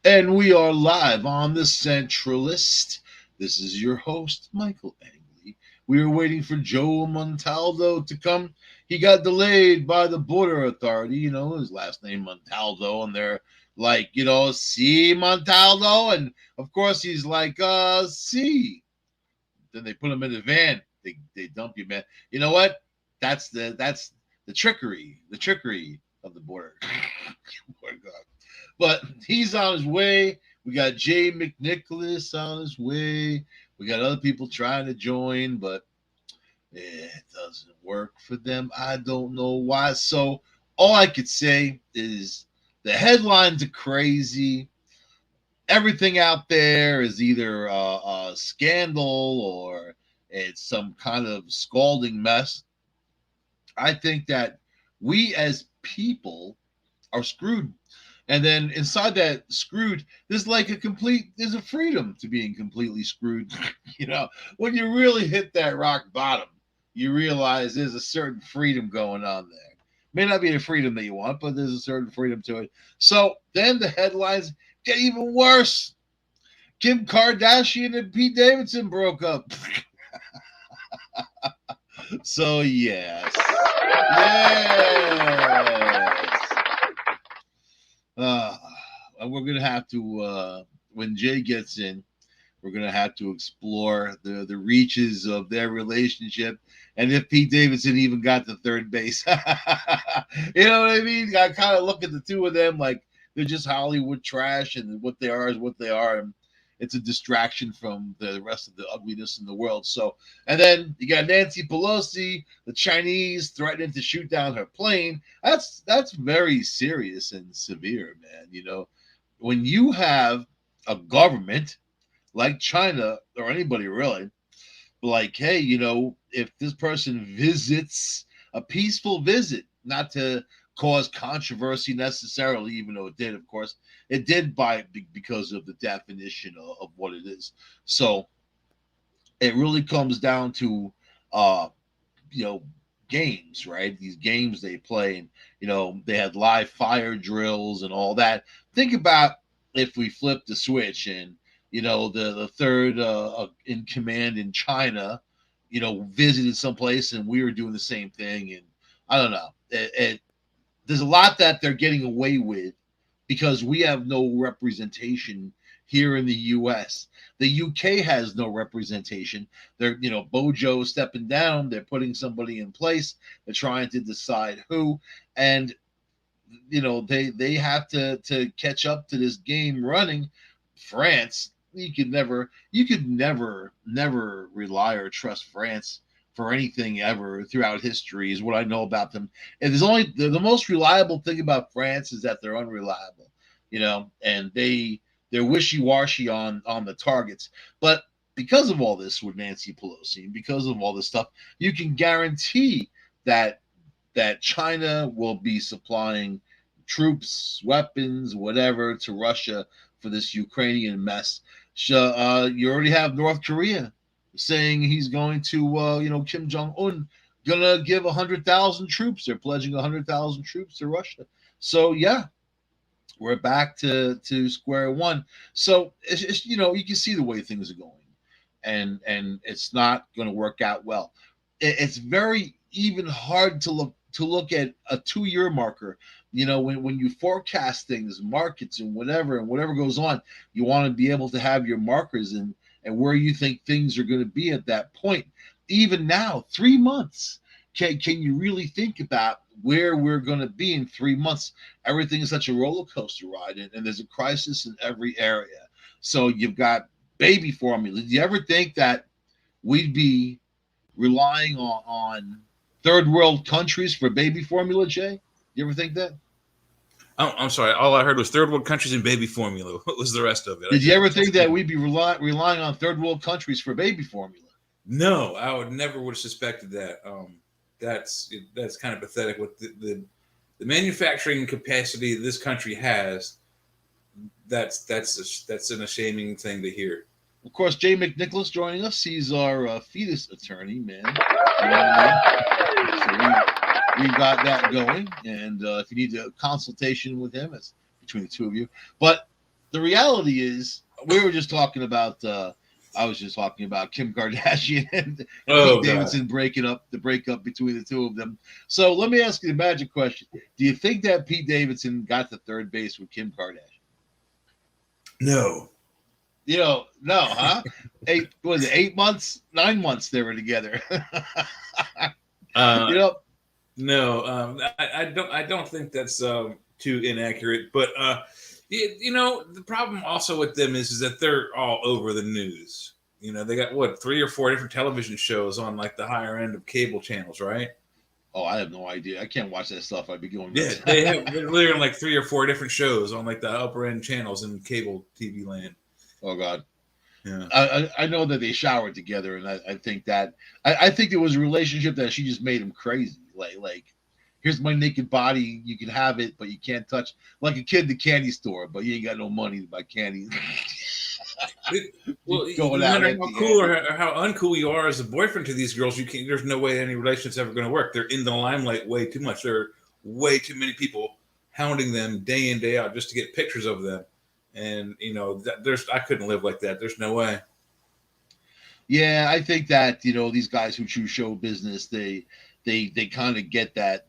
And we are live on the Centralist. This is your host, Michael Angley. We were waiting for Joe Montaldo to come. He got delayed by the border authority. You know, his last name Montaldo, and they're like, see Montaldo, and of course he's like, see. Then they put him in the van. They dump you, man. You know what? That's the trickery of the border. Oh, God. But he's on his way. We got Jay McNichols on his way. We got other people trying to join, but it doesn't work for them. I don't know why. So all I could say is the headlines are crazy. Everything out there is either a scandal or it's some kind of scalding mess. I think that we as people are screwed. And then inside that screwed, there's a freedom to being completely screwed. When you really hit that rock bottom, you realize there's a certain freedom going on there. May not be the freedom that you want, but there's a certain freedom to it. So then the headlines get even worse. Kim Kardashian and Pete Davidson broke up. So yes. Uh, we're gonna have to when Jay gets in, we're gonna have to explore the reaches of their relationship, and if Pete Davidson even got to third base. You know what I mean? I kind of look at the two of them like they're just Hollywood trash, and what they are is what they are. And it's a distraction from the rest of the ugliness in the world. So, and then you got Nancy Pelosi, the Chinese threatening to shoot down her plane. That's very serious and severe, man. When you have a government like China or anybody really, like, hey, if this person visits a peaceful visit, not to cause controversy necessarily, even though it did, of course, it did because of the definition of what it is. So it really comes down to, uh, you know, games, right? These games they play, and they had live fire drills and all that. Think about if we flipped the switch and the third in command in China, visited someplace and we were doing the same thing, and I don't know. There's a lot that they're getting away with because we have no representation here in the U.S. The UK has no representation. They're, Bojo stepping down. They're putting somebody in place. They're trying to decide who, and they have to catch up to this game running. France, you could never rely or trust France for anything ever throughout history, is what I know about them. And the most reliable thing about France is that they're unreliable, and they're wishy-washy on the targets. But because of all this with Nancy Pelosi, and because of all this stuff, you can guarantee that China will be supplying troops, weapons, whatever to Russia for this Ukrainian mess. You already have North Korea saying he's going to, Kim Jong Un gonna give 100,000 troops. They're pledging 100,000 troops to Russia. So yeah, we're back to square one. So it's you can see the way things are going, and it's not going to work out well. It's very even hard to look at a 2-year marker. When you forecast things, markets and whatever goes on, you want to be able to have your markers and where you think things are going to be at that point. Even now, 3 months. Can you really think about where we're going to be in 3 months? Everything is such a roller coaster ride, and there's a crisis in every area. So you've got baby formula. Do you ever think that we'd be relying on third world countries for baby formula, Jay? You ever think that? Oh, I'm sorry. All I heard was third world countries and baby formula. What was the rest of it? Did you ever think that we'd be relying on third world countries for baby formula? No, I would have suspected that. That's kind of pathetic. With the manufacturing capacity this country has, that's an ashaming thing to hear. Of course, Jay McNichols joining us. He's our fetus attorney, man. You know what I mean? So we got that going, and if you need a consultation with him, it's between the two of you. But the reality is, we were just talking about. I was just talking about Kim Kardashian and Oh Pete God. Davidson the breakup between the two of them. So let me ask you the magic question: do you think that Pete Davidson got to third base with Kim Kardashian? No. No, huh? Eight was it 8 months, 9 months they were together. Uh, you know, no. I don't think that's too inaccurate. But the problem also with them is that they're all over the news. They got what 3 or 4 different television shows on like the higher end of cable channels, right? oh, I have no idea. I can't watch that stuff. I'd be going Yeah, nuts. they're literally on like 3 or 4 different shows on like the upper end channels in cable TV land. Oh God. Yeah. I know that they showered together, and I think that I think it was a relationship that she just made him crazy. Like here's my naked body, you can have it, but you can't touch, like a kid in the candy store, but you ain't got no money to buy candy. Well, Going no out matter how cool empty-handed. or how uncool you are as a boyfriend to these girls, you can't. There's no way any relationship's ever going to work. They're in the limelight way too much. There are way too many people hounding them day in day out just to get pictures of them, and I couldn't live like that. There's no way. Yeah, I think that these guys who choose show business, they kind of get that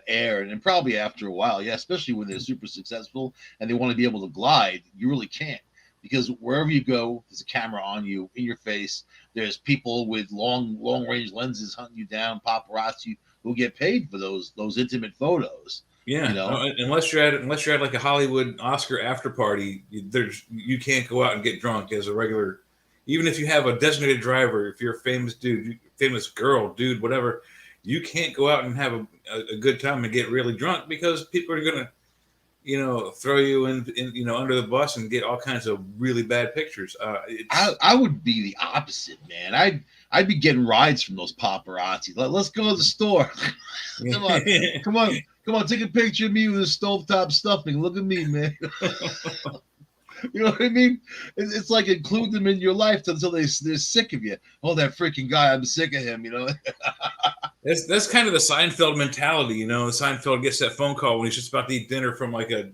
air, and probably after a while, yeah, especially when they're super successful and they want to be able to glide, you really can't, because wherever you go, there's a camera on you, in your face. There's people with long range lenses hunting you down, paparazzi who get paid for those intimate photos. You Yeah, know, unless you're at like a Hollywood Oscar after party, you can't go out and get drunk as a regular. Even if you have a designated driver, if you're a famous dude, famous girl, dude, whatever, you can't go out and have a good time and get really drunk because people are gonna throw you in under the bus and get all kinds of really bad pictures. I would be the opposite, man. I'd be getting rides from those paparazzi. Let's go to the store. Come on, come on, come on. Take a picture of me with a stovetop stuffing. Look at me, man. You know what I mean? It's like include them in your life until they're sick of you. Oh, that freaking guy! I'm sick of him. That's kind of the Seinfeld mentality. Seinfeld gets that phone call when he's just about to eat dinner from like a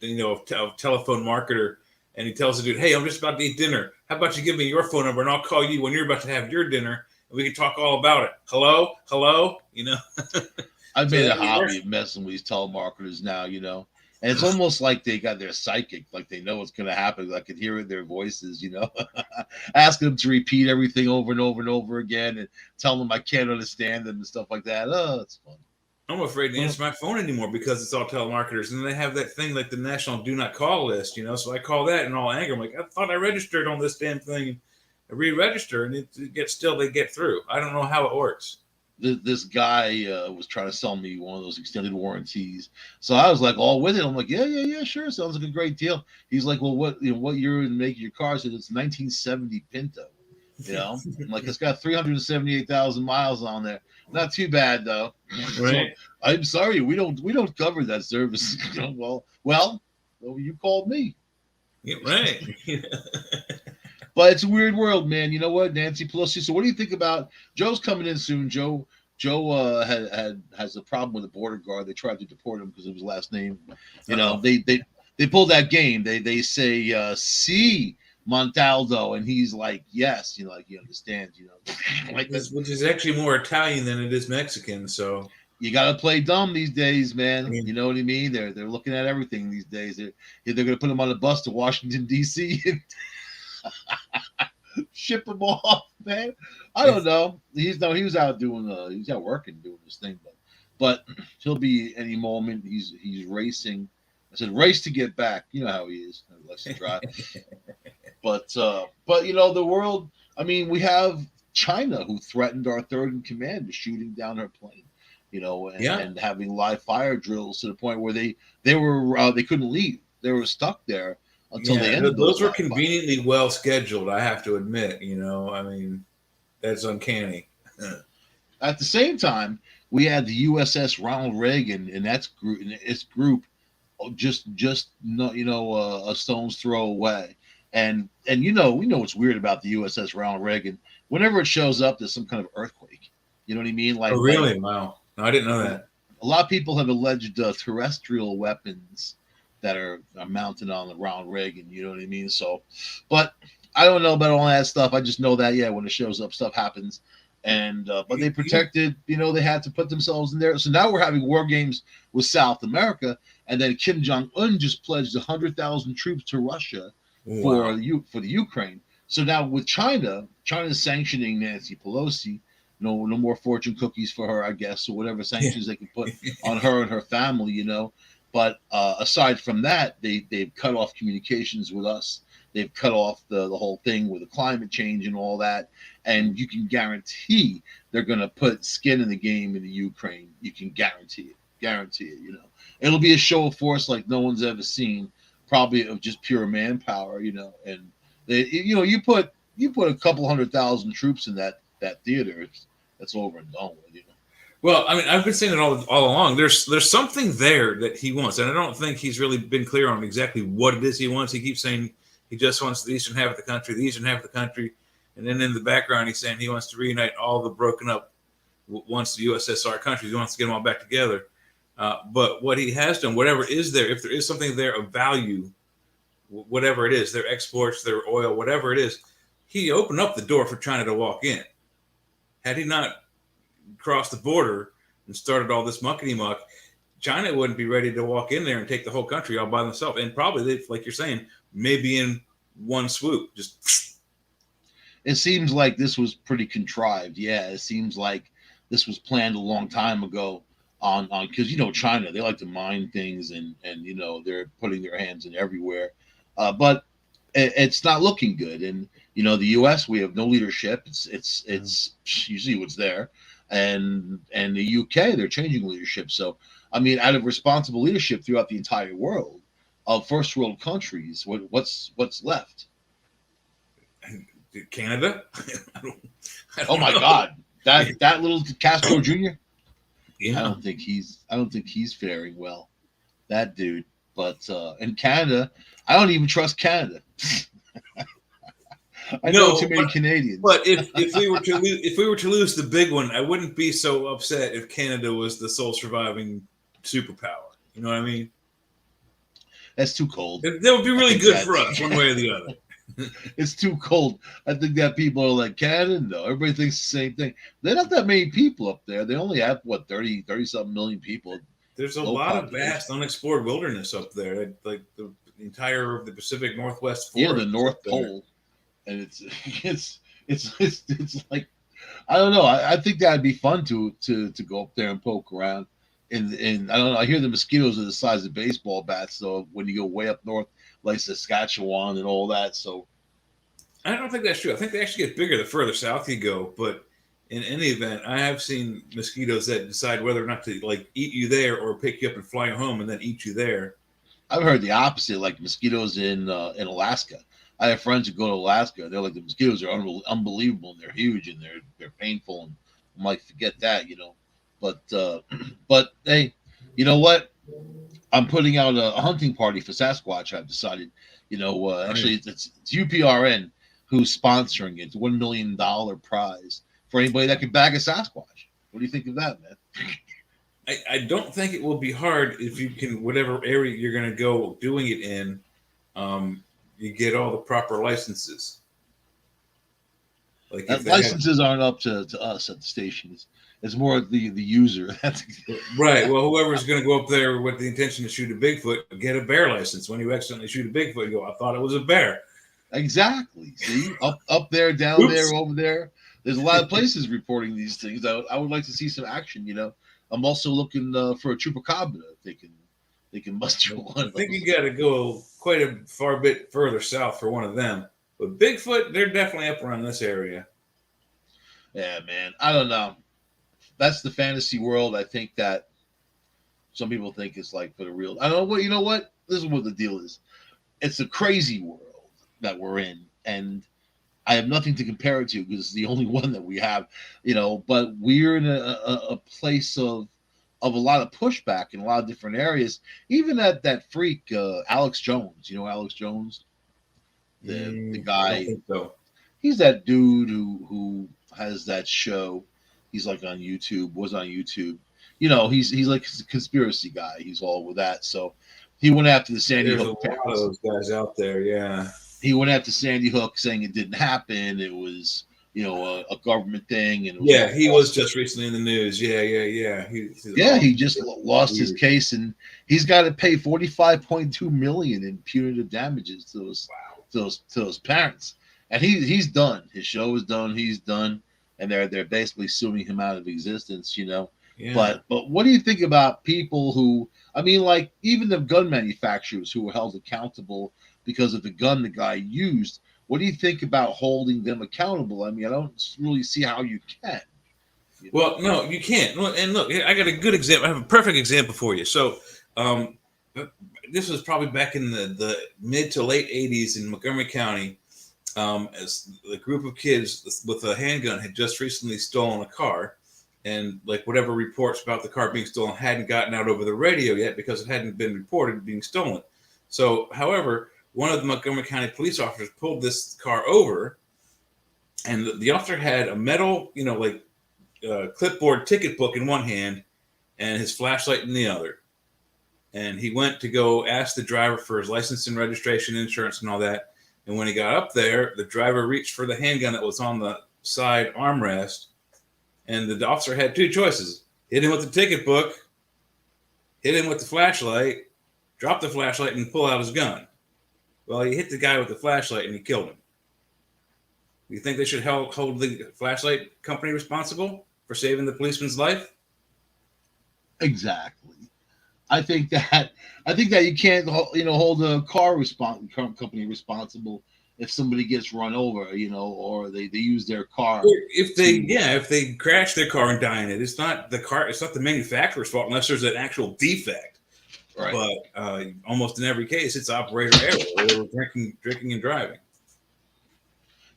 telephone marketer, and he tells the dude, "Hey, I'm just about to eat dinner. How about you give me your phone number and I'll call you when you're about to have your dinner, and we can talk all about it." Hello, hello. I've So made a that hobby works. of messing with these telemarketers now. And it's almost like they got their psychic, like they know what's going to happen. I could hear it in their voices, asking them to repeat everything over and over and over again, and telling them I can't understand them and stuff like that. Oh, it's fun. I'm afraid to answer my phone anymore because it's all telemarketers, and they have that thing like the national do not call list. So I call that in all anger. I'm like, I thought I registered on this damn thing. I re-register, and they get through. I don't know how it works. This guy was trying to sell me one of those extended warranties, so I was like all with it. I'm like, yeah, sure, sounds like a great deal. He's like, well, what year and make your car? I said it's 1970 Pinto. I'm like, it's got 378,000 miles on there. Not too bad though. So Right. I'm sorry, we don't cover that service. Well, you called me. Yeah, right. But it's a weird world, man. You know what, Nancy Pelosi. So what do you think about Joe's coming in soon? Joe has a problem with the border guard. They tried to deport him because of his last name. Uh-oh. They pulled that game. They say see Montaldo, and he's like yes, like he understands. Like that. Which is actually more Italian than it is Mexican. So You got to play dumb these days, man. yeah. You know what I mean? They're looking at everything these days. They're going to put him on a bus to Washington D.C. and ship him off, man. I don't know. He was out he's out working doing this thing, but he'll be any moment. He's racing. I said race to get back. You know how he is. He likes to drive. but the world. I mean, we have China who threatened our third in command with shooting down her plane. And having live fire drills to the point where they couldn't leave. They were stuck there until they ended those were live conveniently well scheduled. I have to admit, I mean, that's uncanny. At the same time, we had the USS Ronald Reagan and its group just a stone's throw away. And we know what's weird about the USS Ronald Reagan. Whenever it shows up, there's some kind of earthquake. You know what I mean? Oh, really? Wow. No, I didn't know that. A lot of people have alleged terrestrial weapons that are mounted on the round rig, and you know what I mean. So, but I don't know about all that stuff. I just know that when it shows up, stuff happens. And but they protected, they had to put themselves in there. So now we're having war games with South America, and then Kim Jong Un just pledged 100,000 troops to Russia Wow. for the Ukraine. So now with China's sanctioning Nancy Pelosi. No more fortune cookies for her, I guess, or whatever sanctions they can put on her and her family. But aside from that, they've cut off communications with us. They've cut off the whole thing with the climate change and all that. And you can guarantee they're going to put skin in the game in the Ukraine. You can guarantee it. Guarantee it. It'll be a show of force like no one's ever seen, probably of just pure manpower. And you put a couple 100,000 troops in that theater, that's over and done with. Well, I mean, I've been saying it all along. There's something there that he wants, and I don't think he's really been clear on exactly what it is he wants. He keeps saying he just wants the eastern half of the country, and then in the background he's saying he wants to reunite all the broken up once the USSR countries. He wants to get them all back together. But what he has done, whatever is there, if there is something there of value, whatever it is, their exports, their oil, whatever it is, he opened up the door for China to walk in. Had he not crossed the border and started all this muckety muck, China wouldn't be ready to walk in there and take the whole country all by themselves. And probably, like you're saying, maybe in one swoop. It seems like this was pretty contrived. Yeah, it seems like this was planned a long time ago on because China, they like to mine things and they're putting their hands in everywhere. But it's not looking good. And the U.S., we have no leadership. It's you see what's there, and the U.K., they're changing leadership. So I mean, out of responsible leadership throughout the entire world of first world countries, what's left? Canada. I don't my know. God, that little Castro Jr. Yeah. I don't think he's faring well, that dude. But in Canada, I don't even trust Canada. I know too many Canadians. But if we were to lose the big one, I wouldn't be so upset if Canada was the sole surviving superpower. You know what I mean? That's too cold. That would be really good for us, one way or the other. It's too cold. I think that people are like, Canada? No, everybody thinks the same thing. They're not that many people up there. They only have, 30-something million people. There's a lot of vast unexplored wilderness up there, like the entire of the Pacific Northwest forest. Yeah, the North Pole. And it's like, I don't know. I think that'd be fun to go up there and poke around. And I don't know. I hear the mosquitoes are the size of baseball bats. So when you go way up north, like Saskatchewan and all that, so I don't think that's true. I think they actually get bigger the further south you go. But in any event, I have seen mosquitoes that decide whether or not to eat you there or pick you up and fly you home and then eat you there. I've heard the opposite, like mosquitoes in Alaska. I have friends who go to Alaska. They're like, the mosquitoes are unbelievable, and they're huge, and they're painful, and I'm like, forget that, But hey, you know what? I'm putting out a hunting party for Sasquatch. I've decided, actually it's UPRN who's sponsoring it. It's $1 million prize for anybody that can bag a Sasquatch. What do you think of that, man? I don't think it will be hard if you can, whatever area you're going to go doing it in, you get all the proper licenses. Licenses aren't up to us at the stations. It's more the user. Right. Well, whoever's going to go up there with the intention to shoot a Bigfoot, get a bear license. When you accidentally shoot a Bigfoot, you go, I thought it was a bear. Exactly. See, up there, down there, over there. There's a lot of places reporting these things. I would like to see some action. I'm also looking for a chupacabra. If they can muster one. I think you got to go quite a far bit further south for one of them. But Bigfoot, they're definitely up around this area. Yeah, man. I don't know. That's the fantasy world. I think that some people think it's like for the real. I don't know what. You know what? This is what the deal is. It's a crazy world that we're in, and I have nothing to compare it to because it's the only one that we have. But we're in a place of a lot of pushback in a lot of different areas. Even that freak Alex Jones. Alex Jones, the guy. I don't think so. He's that dude who has that show. He's like on YouTube. Was on YouTube. He's like a conspiracy guy. He's all with that. So He went after the Sandy There's a Hook lot of parents. those guys out there. Yeah. He went after Sandy Hook, saying it didn't happen. It was, a government thing, and it was Yeah, all he was false. just recently in the news. Yeah. He's Yeah, all he just lost his weird. case, and he's got to pay 45.2 million in punitive damages to those parents. And he's done. His show is done. He's done, and they're basically suing him out of existence. Yeah. But what do you think about people who? I mean, like even the gun manufacturers who were held accountable because of the gun the guy used. What do you think about holding them accountable? I mean, I don't really see how you can. Well, no, you can't. And look, I got a good example. I have a perfect example for you. So, um, this was probably back in the mid to late '80s in Montgomery County. As the group of kids with a handgun had just recently stolen a car, and like whatever reports about the car being stolen hadn't gotten out over the radio yet because it hadn't been reported being stolen. So, however, one of the Montgomery County police officers pulled this car over, and the officer had a metal, clipboard ticket book in one hand and his flashlight in the other. And he went to go ask the driver for his license and registration, insurance, and all that. And when he got up there, the driver reached for the handgun that was on the side armrest. And the officer had two choices: hit him with the ticket book, hit him with the flashlight, drop the flashlight, and pull out his gun. Well, he hit the guy with the flashlight and he killed him. You think they should hold the flashlight company responsible for saving the policeman's life? Exactly. I think that you can't hold a company responsible if somebody gets run over, or they use their car to. If they crash their car and die in it, it's not the car, it's not the manufacturer's fault unless there's an actual defect. Right. But almost in every case, it's operator error or drinking and driving.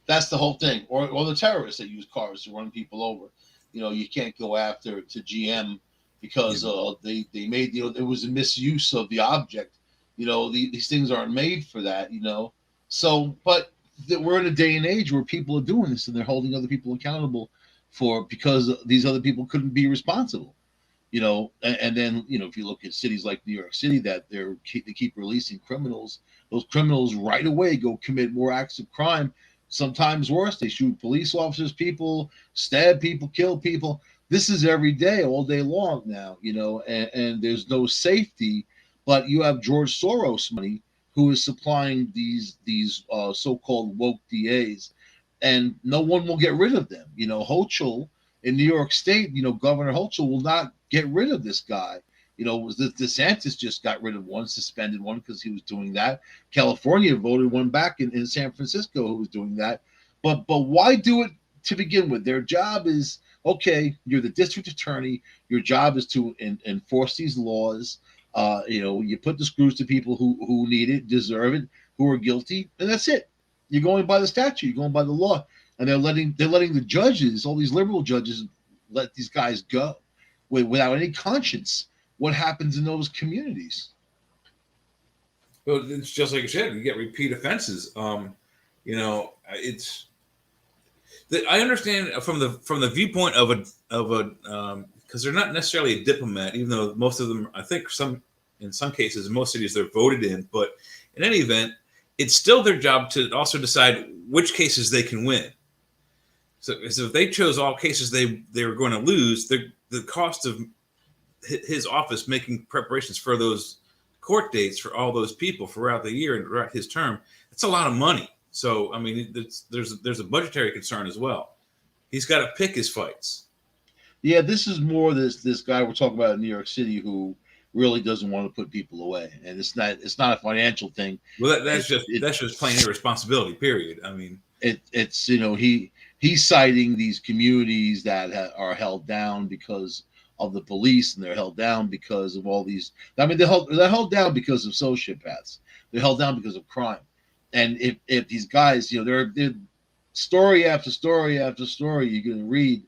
That's the whole thing. Or the terrorists that use cars to run people over. You can't go after to GM because they made there was a misuse of the object. These things aren't made for that. So, but we're in a day and age where people are doing this and they're holding other people accountable because these other people couldn't be responsible. And then if you look at cities like New York City, that they keep releasing criminals. Those criminals right away go commit more acts of crime. Sometimes worse, they shoot police officers, people stab people, kill people. This is every day, all day long now, and there's no safety. But you have George Soros money who is supplying these so-called woke DAs, and no one will get rid of them. Hochul in New York State, Governor Hochul will not get rid of this guy. DeSantis just got rid of one, suspended one because he was doing that. California voted one back in San Francisco who was doing that. But why do it to begin with? Their job is, okay, you're the district attorney. Your job is to enforce these laws. You put the screws to people who need it, deserve it, who are guilty, and that's it. You're going by the statute. You're going by the law. And they're letting the judges, all these liberal judges, let these guys go without any conscience. What happens in those communities? Well, it's just like you said, you get repeat offenses. It's I understand from the viewpoint of a because they're not necessarily a diplomat, even though most of them, I think in some cases, in most cities, they're voted in. But in any event, it's still their job to also decide which cases they can win. So if they chose all cases they were going to lose, the cost of his office making preparations for those court dates for all those people throughout the year and throughout his term, it's a lot of money. So I mean, there's a budgetary concern as well. He's got to pick his fights. Yeah, this is more this guy we're talking about in New York City who really doesn't want to put people away, and it's not a financial thing. Well, that's just plain irresponsibility. Period. I mean, it's he's citing these communities that are held down because of the police, and they're held down because of all these. I mean, they're held down because of sociopaths. They're held down because of crime. And if these guys, they're story after story after story, you're going to read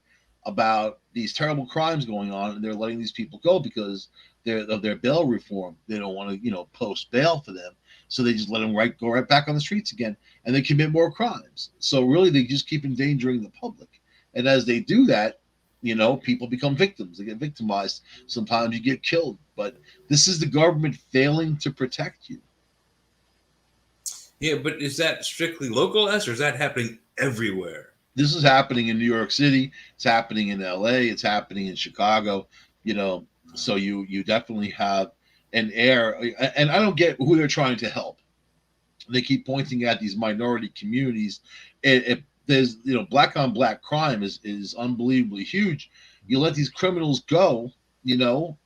about these terrible crimes going on, and they're letting these people go because of their bail reform. They don't want to, post bail for them, so they just let them go right back on the streets again, and they commit more crimes. So really, they just keep endangering the public. And as they do that, people become victims. They get victimized. Sometimes you get killed. But this is the government failing to protect you. Yeah, but is that strictly localized or is that happening everywhere? This is happening in New York City. It's happening in LA. It's happening in Chicago. So you definitely have an air, and I don't get who they're trying to help. They keep pointing at these minority communities. There's black on black crime is unbelievably huge. You let these criminals go, you know.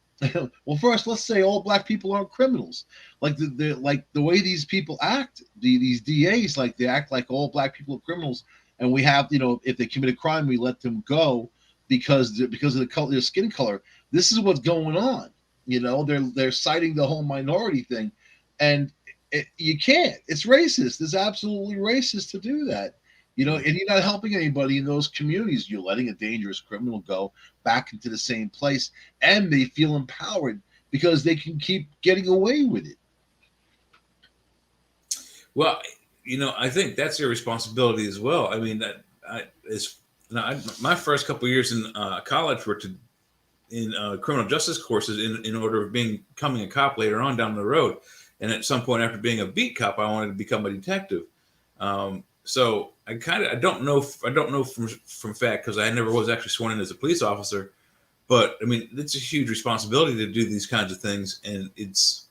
Well, first let's say all black people aren't criminals. Like the way these people act, these DAs, like they act like all black people are criminals, and we have if they commit a crime we let them go because of the color, their skin color. This is what's going on. They're citing the whole minority thing, and you can't. It's racist. It's absolutely racist to do that. And you're not helping anybody in those communities. You're letting a dangerous criminal go back into the same place, and they feel empowered because they can keep getting away with it. Well, I think that's your responsibility as well. I mean, my first couple of years in college were in criminal justice courses in order of becoming a cop later on down the road. And at some point after being a beat cop, I wanted to become a detective. So I don't know from fact, because I never was actually sworn in as a police officer. But I mean, it's a huge responsibility to do these kinds of things, and it's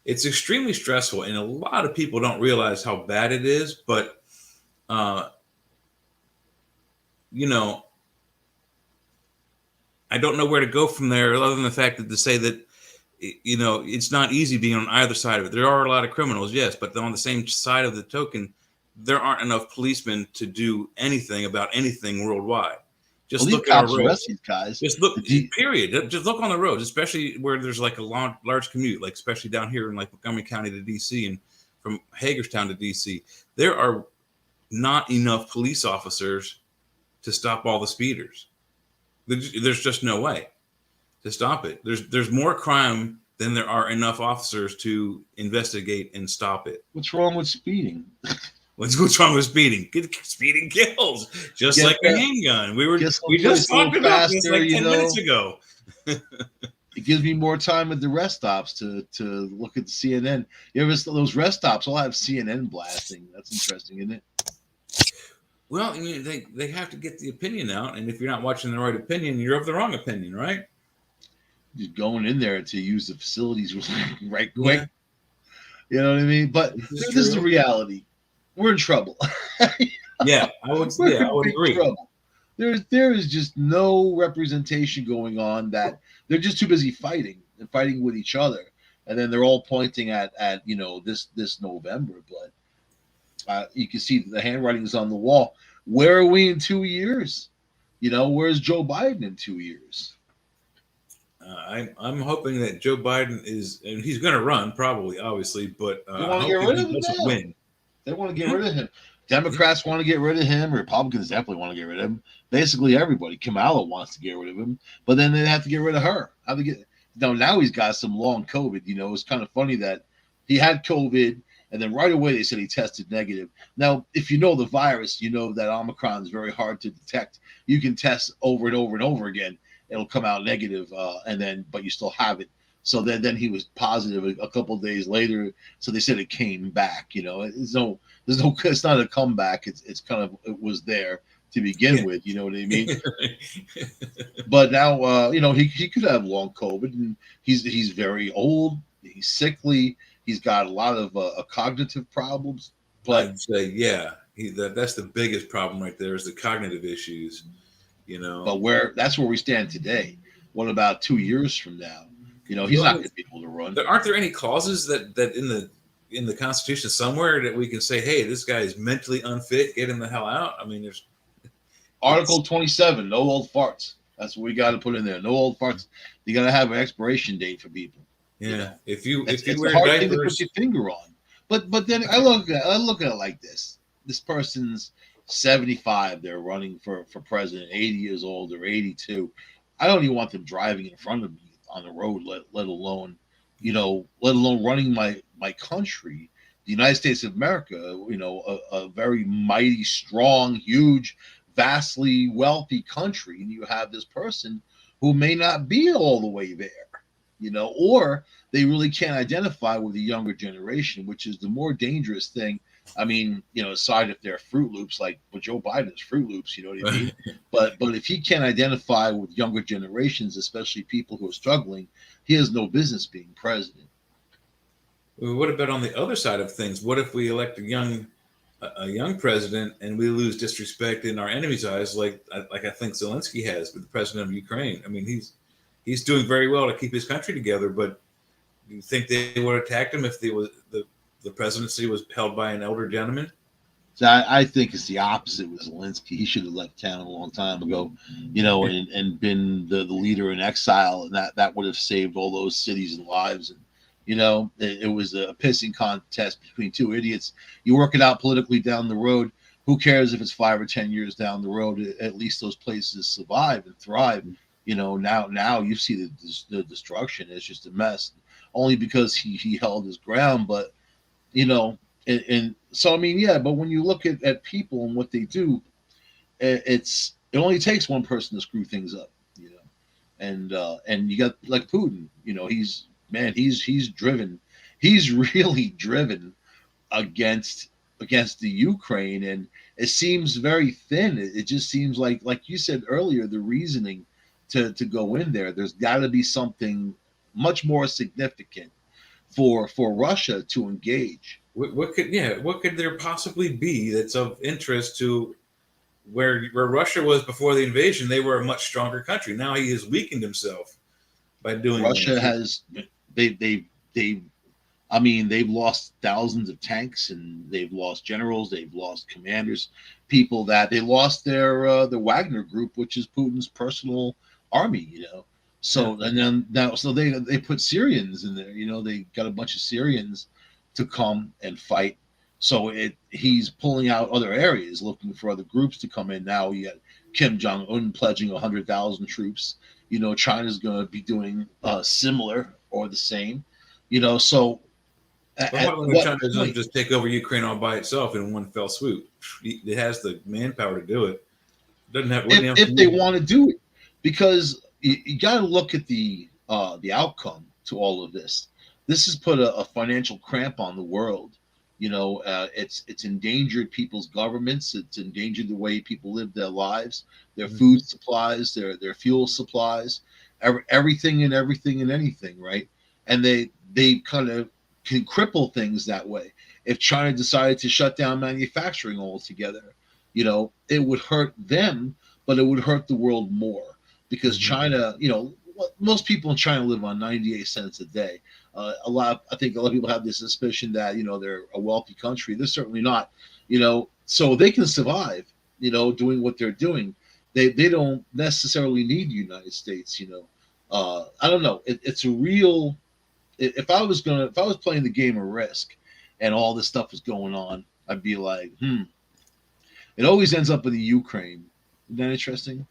extremely stressful. And a lot of people don't realize how bad it is. But I don't know where to go from there, other than the fact that to say that it's not easy being on either side of it. There are a lot of criminals, yes, but on the same side of the token, there aren't enough policemen to do anything about anything worldwide. Just look at our roads. These guys. Just look. Period. Just look on the roads, especially where there's like a large commute, like especially down here in like Montgomery County to DC and from Hagerstown to DC. There are not enough police officers to stop all the speeders. There's just no way to stop it. There's more crime than there are enough officers to investigate and stop it. What's wrong with speeding? What's wrong with speeding? Speeding kills, just like a handgun. We just talked about this like 10 minutes ago. It gives me more time at the rest stops to look at the CNN. You ever those rest stops all have CNN blasting? That's interesting, isn't it? Well, I mean, they have to get the opinion out, and if you're not watching the right opinion, you're of the wrong opinion, right? Just going in there to use the facilities right quick. Yeah. You know what I mean? But this is the reality. We're in trouble. Yeah, I would agree. Trouble. There is just no representation going on. That they're just too busy fighting with each other, and then they're all pointing at this November. But you can see the handwriting is on the wall. Where are we in 2 years? Where's Joe Biden in 2 years? I'm hoping that Joe Biden and he's going to run probably, obviously, but they want to get rid of him. Win. They want to get rid of him. Democrats want to get rid of him. Republicans definitely want to get rid of him. Basically, everybody. Kamala wants to get rid of him, but then they have to get rid of her. Now he's got some long COVID. It's kind of funny that he had COVID, and then right away they said he tested negative. Now, if you know the virus, you know that Omicron is very hard to detect. You can test over and over and over again. It'll come out negative, but you still have it. So then he was positive a couple of days later. So they said it came back. It's not a comeback. It's kind of, it was there to begin with. You know what I mean? But now, he could have long COVID, and he's very old. He's sickly. He's got a lot of cognitive problems. But I'd say, that's the biggest problem right there is the cognitive issues. But that's where we stand today. What about 2 years from now? He's not going to be able to run. Aren't there any clauses that in the Constitution somewhere that we can say, hey, this guy is mentally unfit, get him the hell out? I mean, there's Article 27, no old farts. That's what we got to put in there. No old farts. You got to have an expiration date for people. Yeah. If you it's wear a hard diapers, thing to put your finger on. But then I look at it like this. This person's 75. They're running for president, 80 years old or 82. I don't even want them driving in front of me on the road, let alone running my country, the United States of America, a very mighty, strong, huge, vastly wealthy country. And you have this person who may not be all the way there, or they really can't identify with the younger generation, which is the more dangerous thing. I mean, aside if they're Fruit Loops, like with Joe Biden's Fruit Loops, you know what I mean? But if he can't identify with younger generations, especially people who are struggling, he has no business being president. Well, what about on the other side of things? What if we elect a young president and we lose disrespect in our enemies' eyes, like I think Zelensky has with the president of Ukraine? I mean, he's doing very well to keep his country together, but do you think they would have attacked him if the presidency was held by an elder gentleman? So I think it's the opposite with Zelensky. He should have left town a long time ago, and been the leader in exile, and that would have saved all those cities and lives. And it was a pissing contest between two idiots. You work it out politically down the road. Who cares if it's 5 or 10 years down the road? At least those places survive and thrive. Now you see the destruction. It's just a mess. Only because he held his ground, but and so I mean, yeah. But when you look at people and what they do, it only takes one person to screw things up, and you got like Putin. He's driven. He's really driven against the Ukraine, and it seems very thin. It just seems like you said earlier, the reasoning to go in there. There's got to be something much more significant for Russia to engage. What could there possibly be that's of interest to where Russia was before the invasion? They were a much stronger country. Now he has weakened himself by doing Russia has they've lost thousands of tanks, and they've lost generals, they've lost commanders, people that they lost their the Wagner group, which is Putin's personal army, So and then now so they put Syrians in there, they got a bunch of Syrians to come and fight. So he's pulling out other areas, looking for other groups to come in. Now you got Kim Jong-un pledging 100,000 troops. China's going to be doing similar or the same. So China doesn't just take over Ukraine all by itself in one fell swoop. It has the manpower to do it. Doesn't have if they want to do it, because you got to look at the outcome to all of this. This has put a financial cramp on the world. It's endangered people's governments. It's endangered the way people live their lives, their food supplies, their fuel supplies, everything and anything, right? And they kind of can cripple things that way. If China decided to shut down manufacturing altogether, it would hurt them, but it would hurt the world more, because China, most people in China live on 98 cents a day. I think a lot of people have this suspicion that they're a wealthy country. They're certainly not. So they can survive. Doing what they're doing. They don't necessarily need the United States. I don't know. It's a real. If I was playing the game of Risk, and all this stuff was going on, I'd be like, It always ends up in the Ukraine. Isn't that interesting?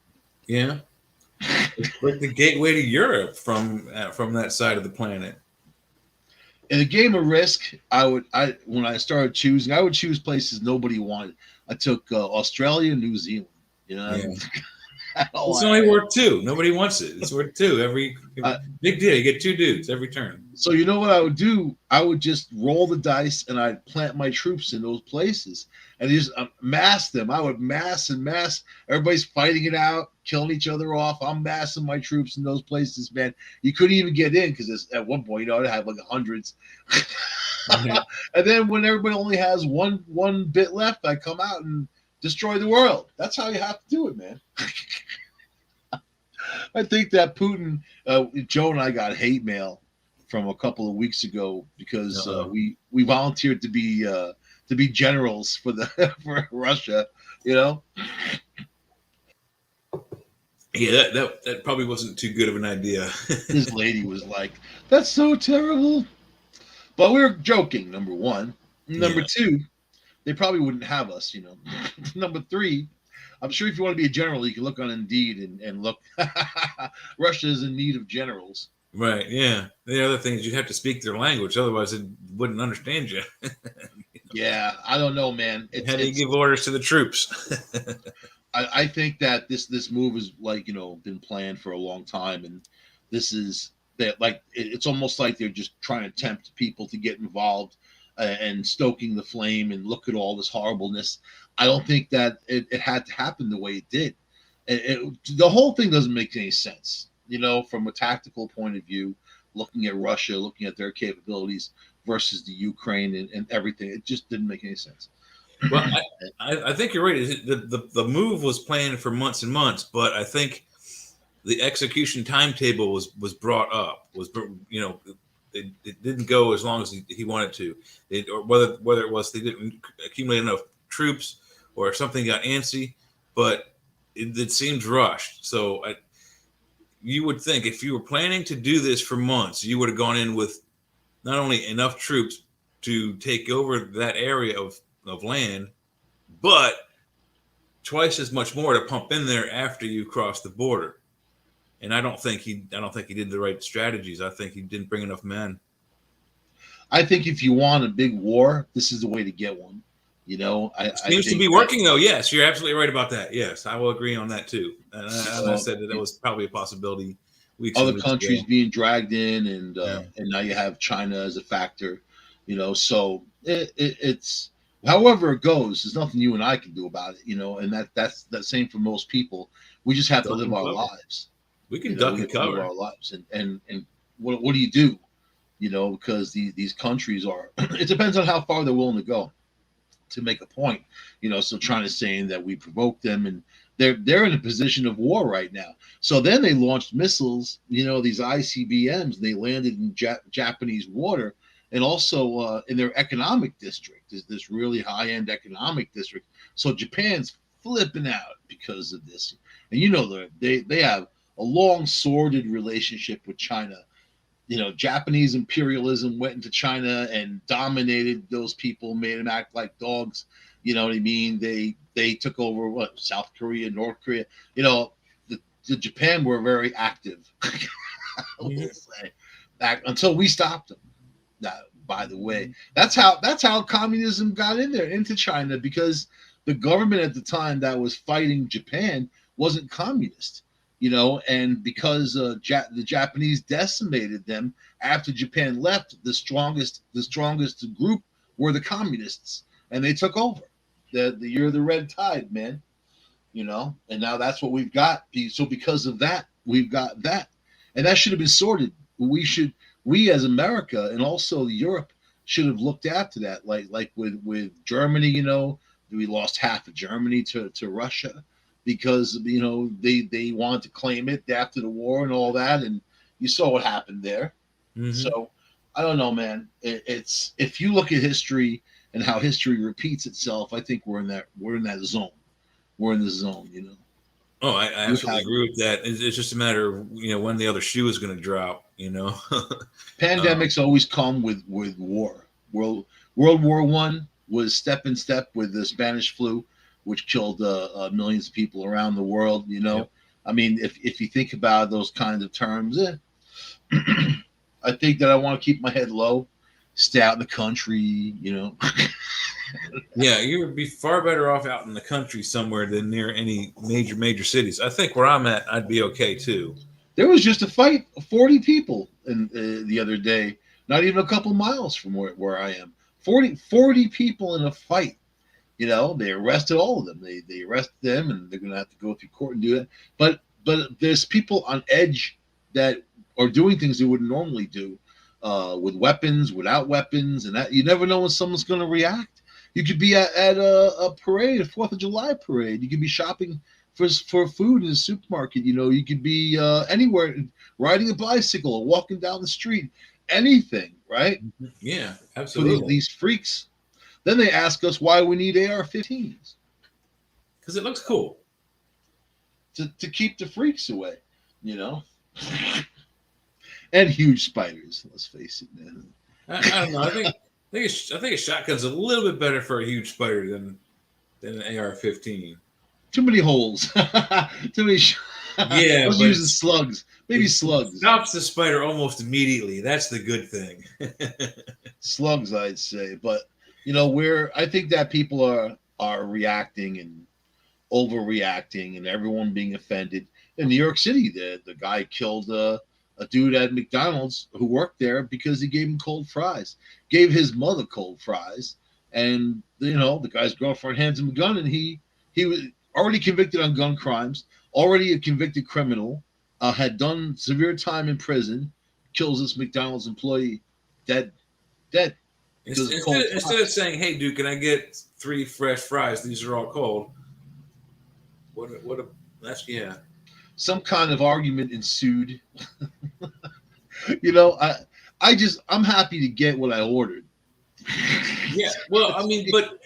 Yeah. It's like the gateway to Europe from that side of the planet. In a game of Risk, when I started choosing, I would choose places nobody wanted. I took Australia, New Zealand. It's only worth 2. Nobody wants it. It's worth 2 every big deal. You get 2 dudes every turn. So you know what I would do? I would just roll the dice, and I'd plant my troops in those places and just mass them. I would mass and mass. Everybody's fighting it out, killing each other off. I'm massing my troops in those places, man. You couldn't even get in because at one point, I'd have like hundreds. And then when everybody only has one bit left, I come out and destroy the world. That's how you have to do it, man. I think that Putin, Joe and I got hate mail from a couple of weeks ago because we volunteered to be generals for Russia. Yeah, that probably wasn't too good of an idea. This lady was like, "That's so terrible," but we were joking. Number one, number two, they probably wouldn't have us. Number three, I'm sure if you want to be a general, you can look on Indeed and look. Russia is in need of generals. Right. Yeah. The other thing is you'd have to speak their language, otherwise it wouldn't understand you. Yeah, I don't know, man. How do you give orders to the troops? I think that this move is like been planned for a long time, and this is that like it's almost like they're just trying to tempt people to get involved and stoking the flame and look at all this horribleness. I don't think that it had to happen the way it did. The whole thing doesn't make any sense, from a tactical point of view. Looking at Russia, looking at their capabilities versus the Ukraine and everything, it just didn't make any sense. Well, I think you're right. The move was planned for months and months, but I think the execution timetable was brought up. It didn't go as long as he wanted to, or whether it was they didn't accumulate enough troops or something got antsy, but it seems rushed. So you would think if you were planning to do this for months, you would have gone in with not only enough troops to take over that area of land, but twice as much more to pump in there after you cross the border. And I don't think he did the right strategies. I think he didn't bring enough men. I think if you want a big war, this is the way to get one. It seems to be working though. Yes, you're absolutely right about that. Yes, I will agree on that too. And I said that was probably a possibility. Other countries being dragged in, and now you have China as a factor. So it's however it goes. There's nothing you and I can do about it. And that's the same for most people. We just have to live our lives. We can duck and cover our lives, and what do you do? Because these countries are. It depends on how far they're willing to go to make a point. So trying to say that we provoked them, and they're in a position of war right now. So then they launched missiles, these ICBMs, and they landed in Japanese water, and also in their economic district is this really high-end economic district. So Japan's flipping out because of this, and they have a long sordid relationship with China. Japanese imperialism went into China and dominated those people, made them act like dogs. You know what I mean? They took over South Korea, North Korea. The Japan were very active. I will say, until we stopped them. Now, by the way, that's how communism got in there into China, because the government at the time that was fighting Japan wasn't communist. And because the Japanese decimated them after Japan left, the strongest group were the communists, and they took over. The year of the red tide, man. And now that's what we've got. So because of that, we've got that, and that should have been sorted. We as America and also Europe should have looked after that, like with Germany. We lost half of Germany to Russia, because they wanted to claim it after the war and all that, and you saw what happened there. Mm-hmm. So I don't know, man. It's if you look at history and how history repeats itself, I think we're in that zone. We're in the zone, Oh, I absolutely agree with that. It's just a matter of when the other shoe is going to drop. Pandemics always come with war. World War I was step in step with the Spanish flu, which killed millions of people around the world. Yep. I mean, if you think about those kinds of terms, I think that I want to keep my head low, stay out in the country. Yeah, you would be far better off out in the country somewhere than near any major cities. I think where I'm at, I'd be okay too. There was just a fight of 40 people the other day, not even a couple miles from where I am. 40 people in a fight. They arrested all of them. They arrested them, and they're going to have to go through court and do it. But there's people on edge that are doing things they wouldn't normally do, with weapons, without weapons, and that you never know when someone's going to react. You could be at a parade, a 4th of July parade. You could be shopping for food in a supermarket. You could be anywhere, riding a bicycle or walking down the street. Anything, right? Yeah, absolutely. For these freaks. Then they ask us why we need AR-15s. Because it looks cool. To keep the freaks away, And huge spiders, let's face it, man. I don't know. I think a shotgun's a little bit better for a huge spider than an AR-15. Too many holes. Too many. Yeah, but using slugs. Maybe slugs. Stops the spider almost immediately. That's the good thing. Slugs, I'd say, but I think that people are reacting and overreacting and everyone being offended. In New York City, the guy killed a dude at McDonald's who worked there because he gave him cold fries, gave his mother cold fries, and the guy's girlfriend hands him a gun, and he was already convicted on gun crimes, already a convicted criminal, had done severe time in prison, kills this McDonald's employee, dead, dead. Because of cold Instead of saying, "Hey, dude, can I get 3 fresh fries? These are all cold." What a that's yeah. Some kind of argument ensued. I'm happy to get what I ordered. Yeah. Well, I mean, but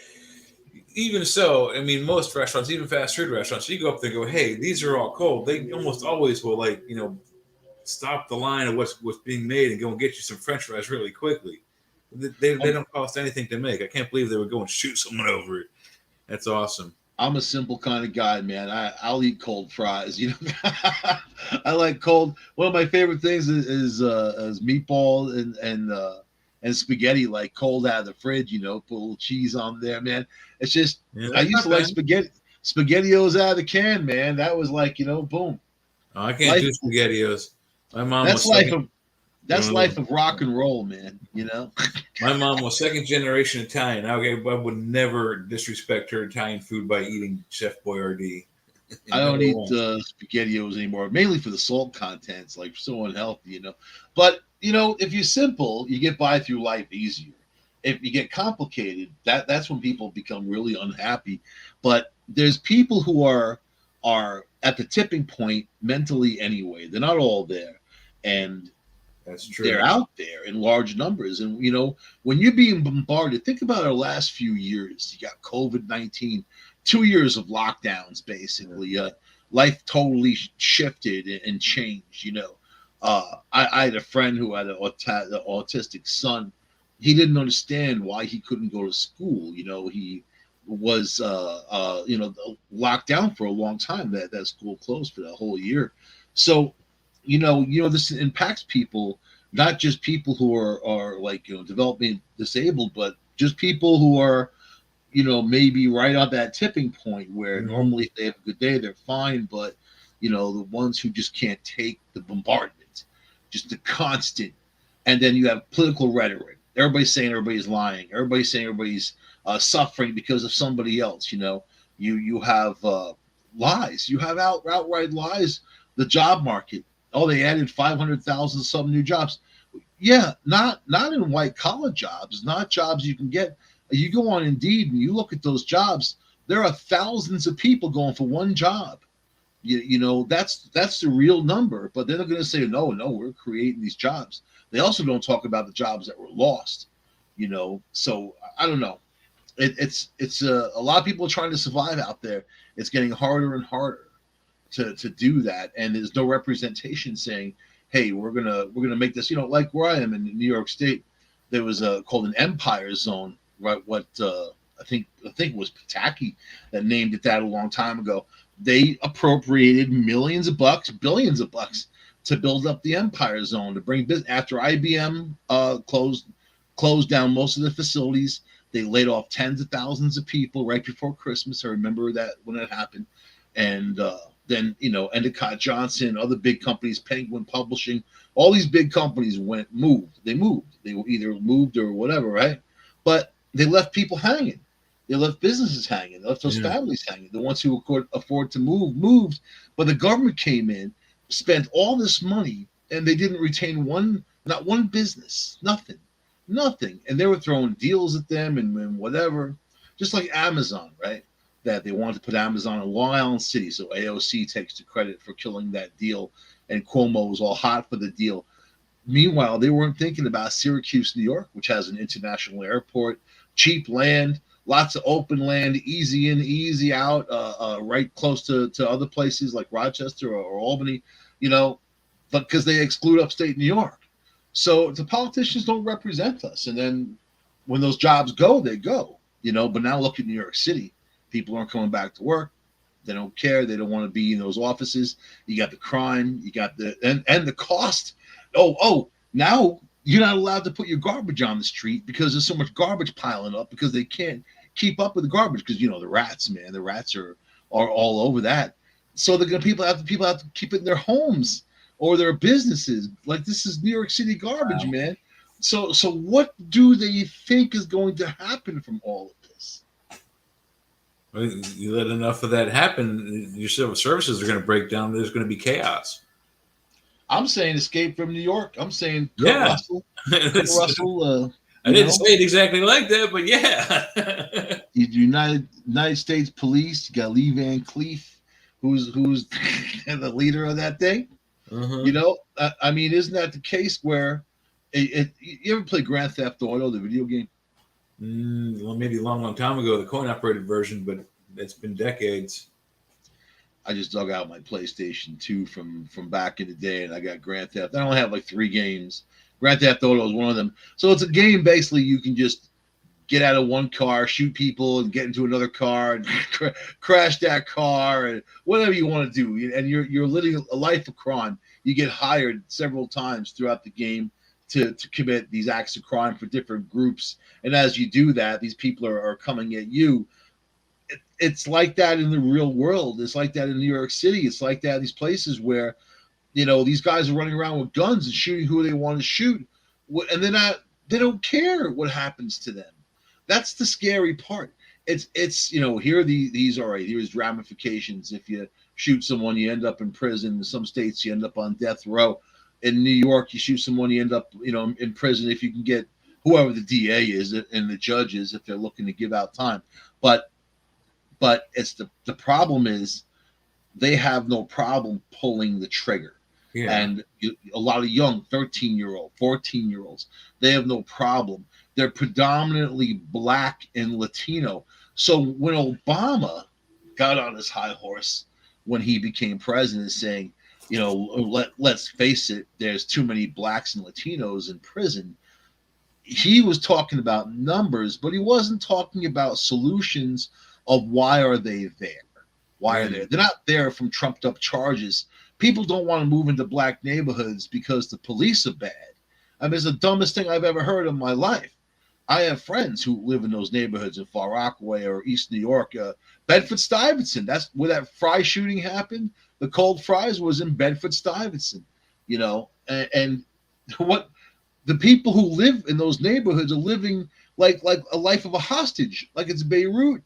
even so, I mean, most restaurants, even fast food restaurants, you go up there and go, "Hey, these are all cold." They almost always will, like, stop the line of what's being made and go and get you some French fries really quickly. They don't cost anything to make. I can't believe they would go and shoot someone over it. That's awesome. I'm a simple kind of guy, man. I'll eat cold fries. I like cold. One of my favorite things is meatball and spaghetti, like cold out of the fridge. Put a little cheese on there, man. It's just I used to like spaghettios out of the can, man. That was like boom. Oh, I can't do spaghettios. My mom That's was that's life of rock and roll, man. My mom was second generation Italian. I would never disrespect her Italian food by eating Chef Boyardee. I don't eat spaghettios anymore, mainly for the salt contents, like so unhealthy, But if you're simple, you get by through life easier. If you get complicated, that's when people become really unhappy. But there's people who are at the tipping point mentally anyway. They're not all there, and that's true. They're out there in large numbers. And, when you're being bombarded, think about our last few years. You got COVID-19, 2 years of lockdowns, basically. Life totally shifted and changed, I had a friend who had an autistic son. He didn't understand why he couldn't go to school. He was, locked down for a long time. That school closed for that whole year. So, this impacts people, not just people who are like, developing disabled, but just people who are, maybe right on that tipping point where normally if they have a good day, they're fine. But, the ones who just can't take the bombardment, just the constant. And then you have political rhetoric. Everybody's saying everybody's lying. Everybody's saying everybody's suffering because of somebody else. You have lies. You have outright lies. The job market. Oh, they added 500,000 some new jobs. Yeah, not in white collar jobs, not jobs you can get. You go on Indeed and you look at those jobs. There are thousands of people going for one job. That's the real number. But they're going to say no, we're creating these jobs. They also don't talk about the jobs that were lost. So I don't know. It's a lot of people trying to survive out there. It's getting harder and harder to do that, and there's no representation saying, hey, we're gonna make this, like where I am in New York State, there was called an Empire Zone, right? What I think it was Pataki that named it that a long time ago. They appropriated millions of bucks, billions of bucks to build up the Empire Zone to bring business. After IBM closed down most of the facilities, they laid off tens of thousands of people right before Christmas. I remember that when it happened, and then Endicott Johnson, other big companies, Penguin Publishing, all these big companies moved. They either moved or whatever, right? But they left people hanging. They left businesses hanging. They left those families hanging. The ones who could afford to moved. But the government came in, spent all this money, and they didn't retain not one business, nothing. And they were throwing deals at them and whatever, just like Amazon, right? That they wanted to put Amazon in Long Island City. So AOC takes the credit for killing that deal, and Cuomo was all hot for the deal. Meanwhile, they weren't thinking about Syracuse, New York, which has an international airport, cheap land, lots of open land, easy in, easy out, right close to other places like Rochester or Albany, but because they exclude upstate New York. So the politicians don't represent us. And then when those jobs go, they go, but now look at New York City. People aren't coming back to work. They don't care. They don't want to be in those offices. You got the crime. You got and the cost. Oh, now you're not allowed to put your garbage on the street because there's so much garbage piling up because they can't keep up with the garbage because, the rats, man. The rats are are all over that. So they're gonna people have to keep it in their homes or their businesses. Like this is New York City garbage, Wow. man. So what do they think is going to happen from all of this? Well, you let enough of that happen, your civil services are going to break down. There's going to be chaos. I'm saying escape from New York. I'm saying Kurt Yeah, Russell. Kurt It's- Russell, I you didn't know, say it exactly like that, but yeah. the United States Police. You got Lee Van Cleef, who's the leader of that thing. Uh-huh. You know, I mean, isn't that the case where you ever play Grand Theft Auto, the video game? Well, maybe a long, long time ago, the coin operated version, but it's been decades. I just dug out my PlayStation 2 from back in the day, and I got Grand Theft. I only have like 3 games. Grand Theft Auto is one of them. So it's a game basically you can just get out of one car, shoot people, and get into another car and crash that car and whatever you want to do. And you're living a life of crime. You get hired several times throughout the game to commit these acts of crime for different groups. And as you do that, these people are coming at you. It's like that in the real world. It's like that in New York City. It's like that in these places where these guys are running around with guns and shooting who they want to shoot, and they don't care what happens to them. That's the scary part. It's here are these all right. Here's ramifications. If you shoot someone, you end up in prison. In some states, you end up on death row. In New York, you shoot someone, you end up in prison if you can get whoever the DA is and the judges if they're looking to give out time. But it's the problem is they have no problem pulling the trigger. Yeah. And a lot of young 13-year-old, 14-year-olds, they have no problem. They're predominantly black and Latino. So when Obama got on his high horse when he became president, saying, let's face it, there's too many blacks and Latinos in prison. He was talking about numbers, but he wasn't talking about solutions of why are they there? Why are they? They're not there from trumped up charges. People don't want to move into black neighborhoods because the police are bad. I mean, it's the dumbest thing I've ever heard in my life. I have friends who live in those neighborhoods in Far Rockaway or East New York, Bedford Stuyvesant. That's where that fry shooting happened. The cold fries was in Bedford Stuyvesant, and what the people who live in those neighborhoods are living like a life of a hostage, like it's Beirut.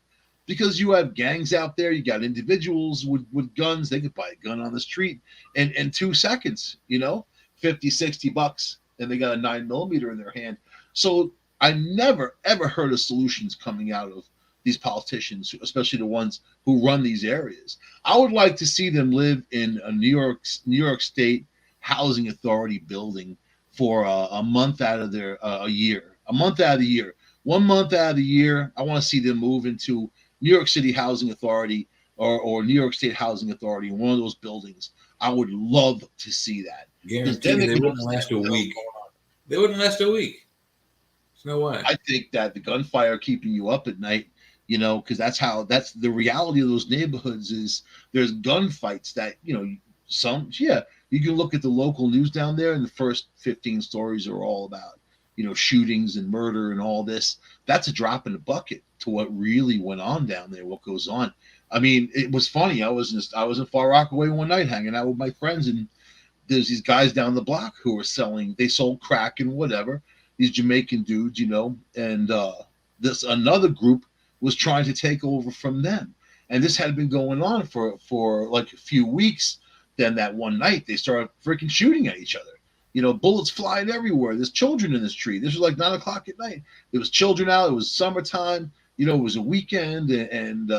Because you have gangs out there, you got individuals with guns. They could buy a gun on the street in 2 seconds, 50, $60, and they got a 9mm in their hand. So I never, ever heard of solutions coming out of these politicians, especially the ones who run these areas. I would like to see them live in a New York State housing authority building for a month out of their a year, a month out of the year. 1 month out of the year, I want to see them move into New York City Housing Authority or New York State Housing Authority in one of those buildings. I would love to see that. Guarantee they wouldn't last a week. They wouldn't last a week. There's no way. I think that the gunfire keeping you up at night, because that's the reality of those neighborhoods is there's gunfights that, you can look at the local news down there and the first 15 stories are all about, shootings and murder and all this. That's a drop in the bucket to what really went on down there, what goes on. I mean, it was funny. I was in Far Rockaway one night hanging out with my friends, and there's these guys down the block who were they sold crack and whatever, these Jamaican dudes, and this another group was trying to take over from them. And this had been going on for like a few weeks. Then that one night they started freaking shooting at each other. Bullets flying everywhere. There's children in this tree. This was like 9 o'clock at night. There was children out. It was summertime. It was a weekend, and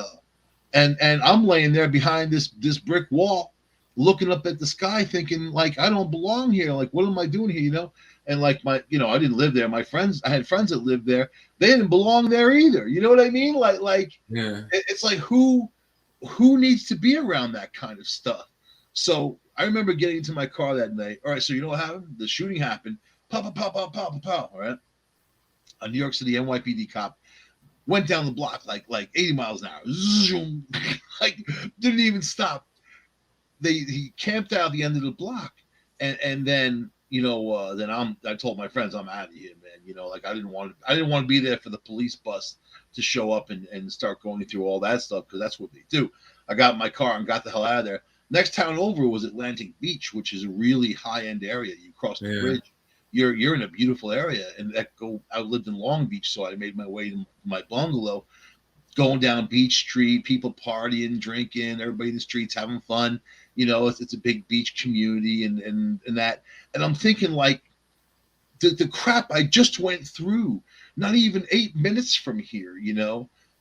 I'm laying there behind this brick wall, looking up at the sky, thinking like I don't belong here. Like what am I doing here? And like I didn't live there. I had friends that lived there. They didn't belong there either. You know what I mean? Yeah. It's like who needs to be around that kind of stuff? So I remember getting into my car that night. All right, so you know what happened? The shooting happened. Pow, pow, pow, pow, pow, pow, pow. All right. A New York City NYPD cop went down the block like 80 miles an hour. Zoom. Like didn't even stop. He camped out at the end of the block. And then, then I told my friends I'm out of here, man. Like I didn't want to be there for the police bus to show up and start going through all that stuff because that's what they do. I got in my car and got the hell out of there. Next town over was Atlantic Beach, which is a really high end area. You cross the Yeah. bridge, you're in a beautiful area. And I lived in Long Beach, so I made my way to my bungalow, going down Beach Street, people partying, drinking, everybody in the streets having fun. It's a big beach community and that. And I'm thinking like the crap I just went through, not even 8 minutes from here,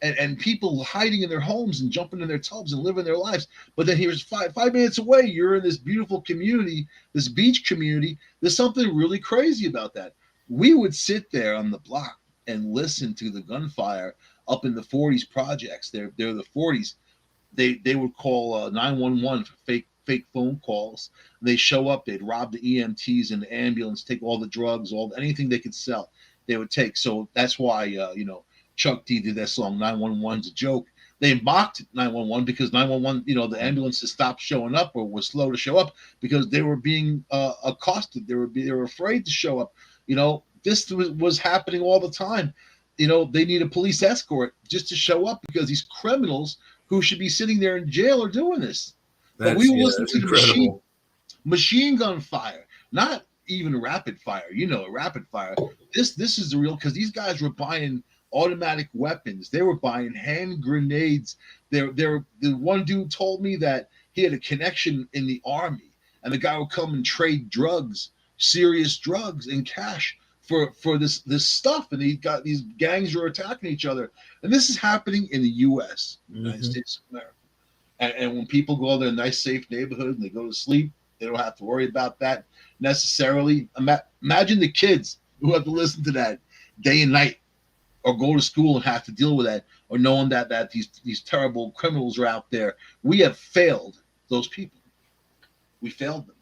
and people hiding in their homes and jumping in their tubs and living their lives. But then here's 5 minutes away, you're in this beautiful community, this beach community. There's something really crazy about that. We would sit there on the block and listen to the gunfire up in the 40s projects. They're the 40s. They would call 911 for fake phone calls. They show up, they'd rob the EMTs and the ambulance, take all the drugs, anything they could sell, they would take. So that's why Chuck D did that song 911's a joke. They mocked 911 because 911, the ambulances stopped showing up or was slow to show up because they were being accosted. They were afraid to show up. This was happening all the time. They need a police escort just to show up because these criminals who should be sitting there in jail are doing this. But we will listen to the machine gun fire, not even rapid fire. Rapid fire. This is the real, because these guys were buying automatic weapons. They were buying hand grenades. The one dude told me that he had a connection in the army, and the guy would come and trade drugs, serious drugs, in cash for this stuff. And these gangs were attacking each other, and this is happening in the U.S., United States of America. And when people go to their nice, safe neighborhood and they go to sleep, they don't have to worry about that necessarily. Imagine the kids who have to listen to that day and night, or go to school and have to deal with that, or knowing that these terrible criminals are out there. We have failed those people. We failed them.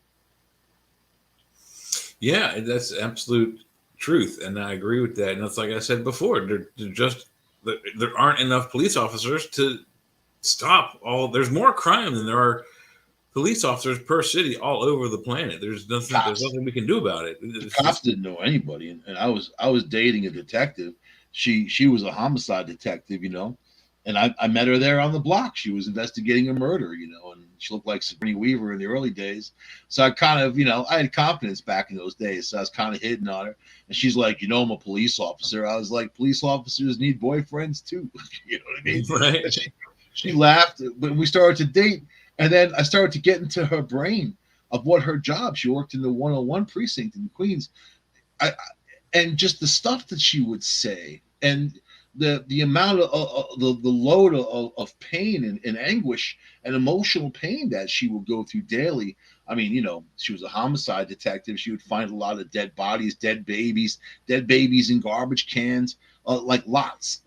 Yeah, that's absolute truth, and I agree with that. And it's like I said before, there aren't enough police officers to stop all. There's more crime than there are police officers per city all over the planet. There's nothing we can do about it. The cops didn't know anybody, and I was dating a detective. She was a homicide detective, and I met her there on the block. She was investigating a murder, and she looked like Sigourney Weaver in the early days. So I kind of, I had confidence back in those days, so I was kind of hitting on her. And she's like, I'm a police officer. I was like, police officers need boyfriends too. You know what I mean? Right. She laughed, but we started to date, and then I started to get into her brain of what her job. She worked in the 101 precinct in Queens, and just the stuff that she would say, and the amount of the load of pain and anguish and emotional pain that she would go through daily. I mean, she was a homicide detective. She would find a lot of dead bodies, dead babies in garbage cans, like lots,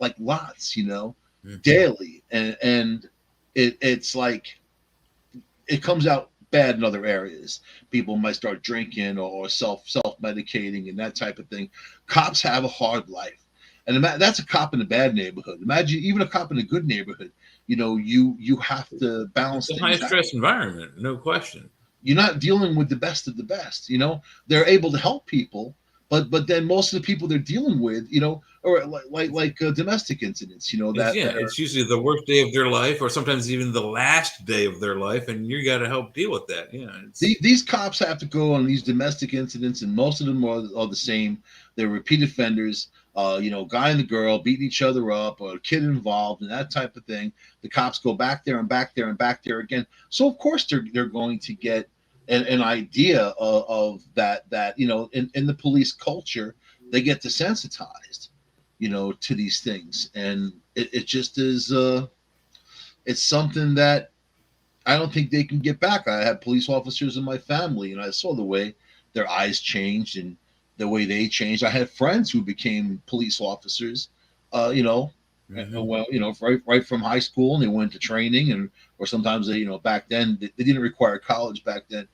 daily. And it's like, it comes out bad in other areas. People might start drinking or self-medicating and that type of thing. Cops have a hard life. And that's a cop in a bad neighborhood. Imagine even a cop in a good neighborhood. You have to balance. It's a high stress environment, no question. You're not dealing with the best of the best. They're able to help people, but then most of the people they're dealing with, or like domestic incidents, it's usually the worst day of their life, or sometimes even the last day of their life, and you got to help deal with that. These cops have to go on these domestic incidents, and most of them are the same. They're repeat offenders. Guy and the girl beating each other up, or a kid involved, and that type of thing. The cops go back there and back there and back there again. So of course they're going to get an idea of that in the police culture. They get desensitized, to these things, and it just is. It's something that I don't think they can get back. I had police officers in my family, and I saw the way their eyes changed and the way they changed. I had friends who became police officers, well, right from high school, and they went to training, or sometimes they, back then they didn't require college back then,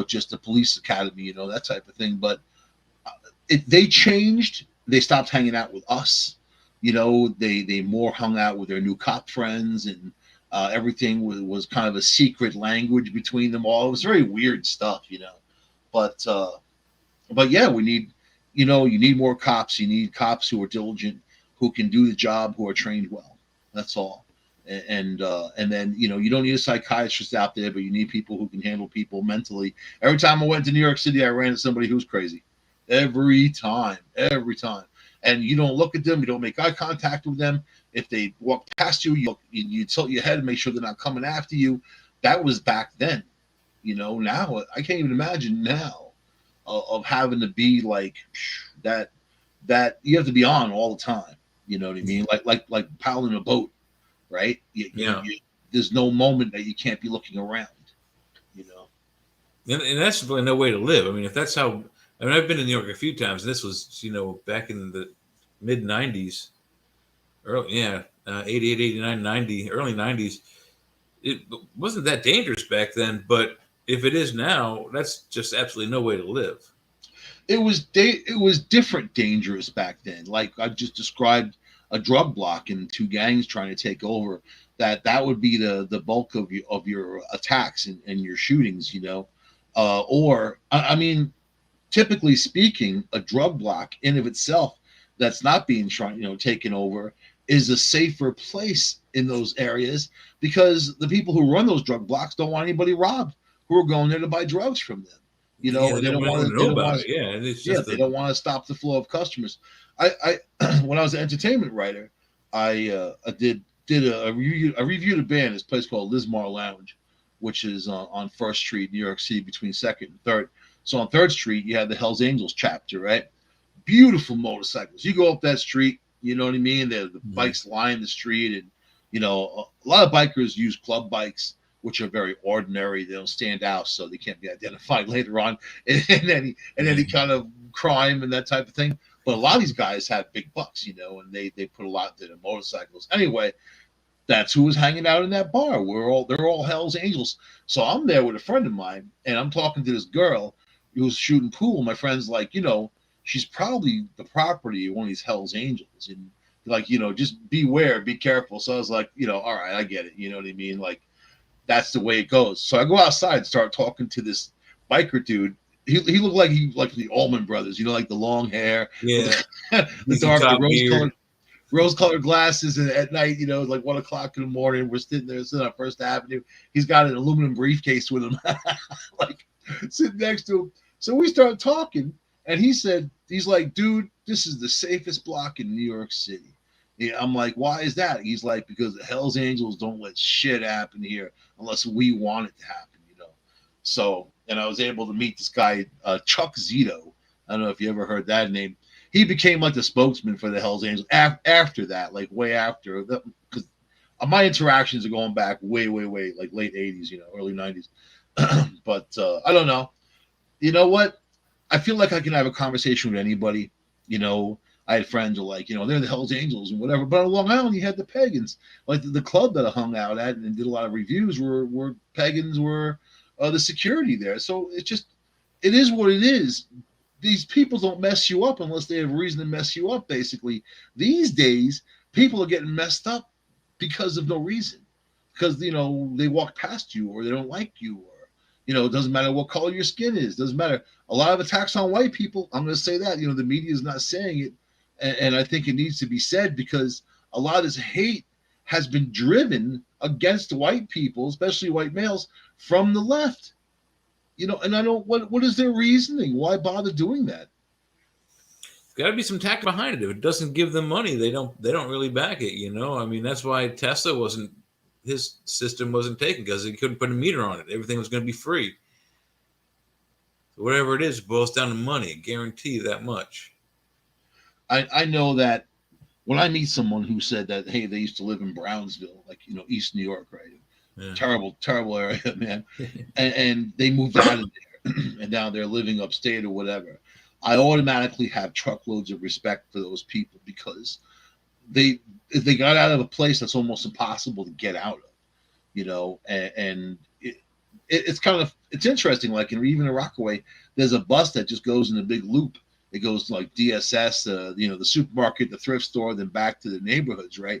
just a police academy, that type of thing. But they changed. They stopped hanging out with us, they more hung out with their new cop friends, and everything was kind of a secret language between them all. It was very weird stuff, But yeah, we need, you need more cops. You need cops who are diligent, who can do the job, who are trained well. That's all. And then you don't need a psychiatrist out there, but you need people who can handle people mentally. Every time I went to New York City, I ran into somebody who was crazy. Every time. And you don't look at them, you don't make eye contact with them. If they walk past you, you tilt your head and make sure they're not coming after you. That was back then. Now I can't even imagine now of having to be like that. That you have to be on all the time. You know what I mean? Like paddling a boat, right? Yeah. There's no moment that you can't be looking around. You know. And that's really no way to live. I mean, if that's how, I mean, I've been in New York a few times. And this was, back in the mid 90s, early, 88, 89, 90, early 90s. It wasn't that dangerous back then, but if it is now, that's just absolutely no way to live. It was different dangerous back then. Like I just described a drug block and two gangs trying to take over. That would be the bulk of your attacks and your shootings. Or I mean, typically speaking, a drug block in of itself that's not being taken over is a safer place in those areas because the people who run those drug blocks don't want anybody robbed who are going there to buy drugs from them. Yeah, They don't want to know about it. Yeah, and it's just they don't want to stop the flow of customers. I when I was an entertainment writer, I did a review. I reviewed a band. This place called Lismar Lounge, which is on First Street, New York City, between Second and Third. So on Third Street, you have the Hell's Angels chapter, right? Beautiful motorcycles. You go up that street, you know what I mean? The bikes line the street, and a lot of bikers use club bikes, which are very ordinary. They don't stand out, so they can't be identified later on in any kind of crime and that type of thing. But a lot of these guys have big bucks, and they put a lot into their motorcycles. Anyway, that's who was hanging out in that bar. They're all Hell's Angels. So I'm there with a friend of mine, and I'm talking to this girl who was shooting pool. My friend's like, she's probably the property of one of these Hell's Angels, and like, just beware, be careful. So I was like, all right, I get it. You know what I mean? Like, that's the way it goes. So I go outside and start talking to this biker dude. He looked like the Allman Brothers, like the long hair, yeah, the rose-colored glasses, and at night, it's like 1:00 in the morning. We're sitting on First Avenue. He's got an aluminum briefcase with him, like sitting next to him. So we start talking, and he's like, dude, this is the safest block in New York City. Yeah, I'm like, why is that? He's like, because the Hells Angels don't let shit happen here unless we want it to happen, So, and I was able to meet this guy, Chuck Zito. I don't know if you ever heard that name. He became like the spokesman for the Hells Angels after that, like way after, because my interactions are going back way, like late 80s, early 90s. But I don't know. You know what? I feel like I can have a conversation with anybody, I had friends who were like, they're the Hells Angels and whatever. But on Long Island, you had the Pagans. Like the club that I hung out at and did a lot of reviews were Pagans were the security there. So it is what it is. These people don't mess you up unless they have a reason to mess you up, basically. These days, people are getting messed up because of no reason. Because, they walk past you or they don't like you or, it doesn't matter what color your skin is. It doesn't matter. A lot of attacks on white people, I'm going to say that, the media is not saying it. And I think it needs to be said because a lot of this hate has been driven against white people, especially white males, from the left. And I don't. What is their reasoning? Why bother doing that? Got to be some tact behind it. If it doesn't give them money, they don't really back it. I mean, that's why Tesla his system wasn't taken because he couldn't put a meter on it. Everything was going to be free. So whatever it is, it boils down to money. Guarantee that much. I know that when I meet someone who said that, hey, they used to live in Brownsville, like, East New York, right? Yeah. Terrible area, man. and they moved out of there and now they're living upstate or whatever. I automatically have truckloads of respect for those people because they got out of a place that's almost impossible to get out of, and it's interesting. Like even in Rockaway, there's a bus that just goes in a big loop. It goes to like DSS, the supermarket, the thrift store, then back to the neighborhoods, right?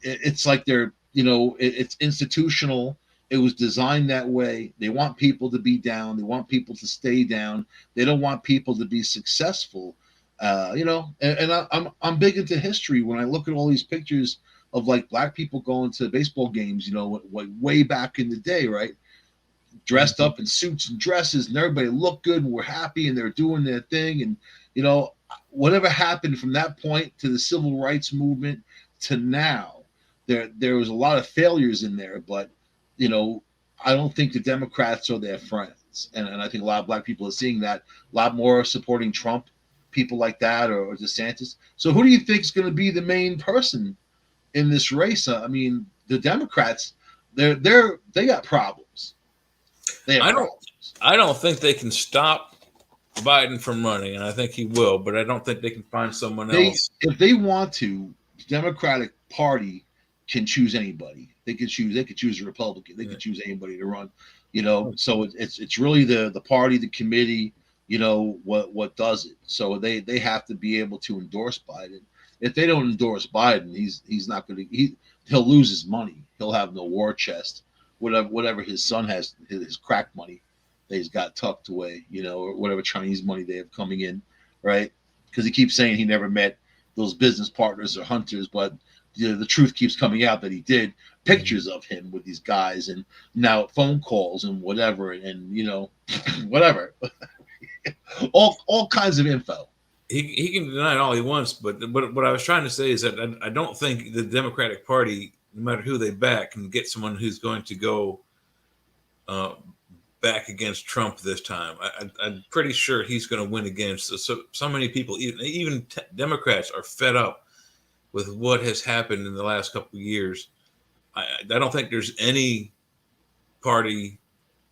It's like they're, it's institutional. It was designed that way. They want people to be down. They want people to stay down. They don't want people to be successful. And I'm big into history. When I look at all these pictures of like black people going to baseball games, way back in the day, right? Dressed up in suits and dresses, and everybody looked good and were happy, and they're doing their thing. And whatever happened from that point to the civil rights movement to now, there was a lot of failures in there. But I don't think the Democrats are their friends, and I think a lot of black people are seeing that. A lot more supporting Trump, people like that, or DeSantis. So who do you think is going to be the main person in this race? I mean, the Democrats, they got problems. I don't think they can stop Biden from running, and I think he will, but I don't think they can find someone else. If they want to, the Democratic Party can choose anybody. They could choose a Republican. They could choose anybody to run. So it's really the party, the committee, what does it. So they have to be able to endorse Biden. If they don't endorse Biden, he's not going to. He'll lose his money. He'll have no war chest. Whatever his son has, his crack money that he's got tucked away, or whatever Chinese money they have coming in, right? Because he keeps saying he never met those business partners or hunters, but the truth keeps coming out that he did. Pictures of him with these guys, and now phone calls and whatever, and whatever, all kinds of info. He can deny it all he wants, but what I was trying to say is that I don't think the Democratic Party, no matter who they back, can get someone who's going to go back against Trump this time. I'm pretty sure he's going to win against. So many people, even Democrats, are fed up with what has happened in the last couple of years. I don't think there's any party,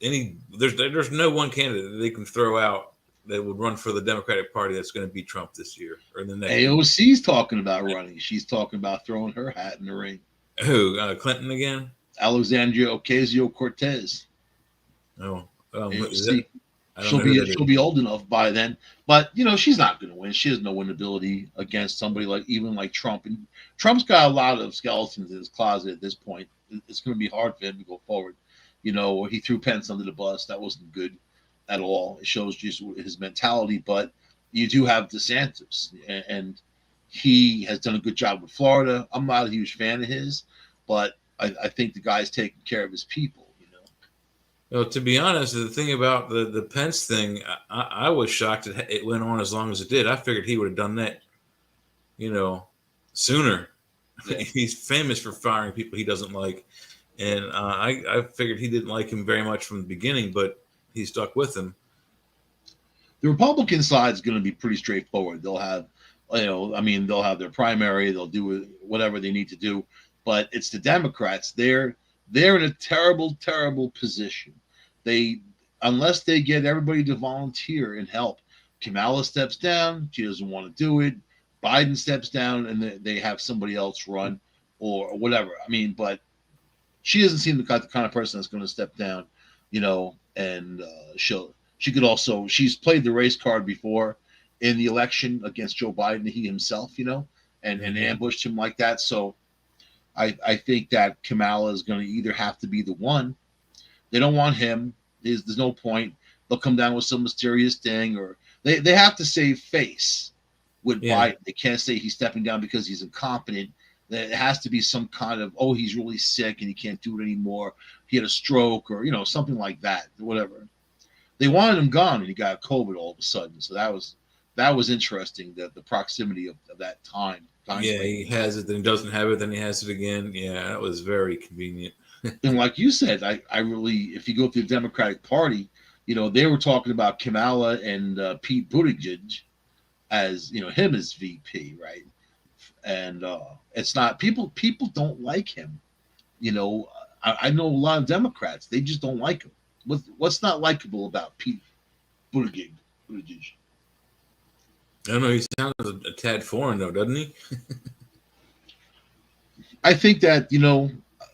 there's no one candidate that they can throw out that would run for the Democratic Party that's going to beat Trump this year or the next. AOC's talking about running. She's talking about throwing her hat in the ring. Who? Clinton again? Alexandria Ocasio-Cortez. Oh, she'll be old enough by then, but she's not going to win. She has no winnability against somebody like Trump, and Trump's got a lot of skeletons in his closet at this point. It's going to be hard for him to go forward. He threw Pence under the bus. That wasn't good at all. It shows just his mentality. But you do have DeSantis, and he has done a good job with Florida. I'm not a huge fan of his, but I think the guy's taking care of his people. Well, to be honest, the thing about the Pence thing, I was shocked that it went on as long as it did. I figured he would have done that, sooner. Yeah. He's famous for firing people he doesn't like. And I figured he didn't like him very much from the beginning, but he stuck with him. The Republican side is going to be pretty straightforward. They'll have, they'll have their primary. They'll do whatever they need to do. But it's the Democrats. They're in a terrible, terrible position. Unless they get everybody to volunteer and help. Kamala steps down. She doesn't want to do it. Biden steps down, and they have somebody else run or whatever. But she doesn't seem the kind of person that's going to step down, and she's played the race card before in the election against Joe Biden, he himself, and ambushed him like that. So I think that Kamala is going to either have to be the one. They don't want him. There's no point. They'll come down with some mysterious thing, or they have to save face with Biden. They can't say he's stepping down because he's incompetent. There has to be some kind of, he's really sick and he can't do it anymore. He had a stroke or, something like that, whatever. They wanted him gone and he got COVID all of a sudden. So that was interesting, the proximity of that time. Yeah, he has it, then he doesn't have it, then he has it again. Yeah, that was very convenient. And like you said, I really, if you go through the Democratic Party, they were talking about Kamala and Pete Buttigieg as, him as VP, right? And it's not, people don't like him. I know a lot of Democrats, they just don't like him. What's not likable about Pete Buttigieg? I don't know. He sounds a tad foreign, though, doesn't he? I think that,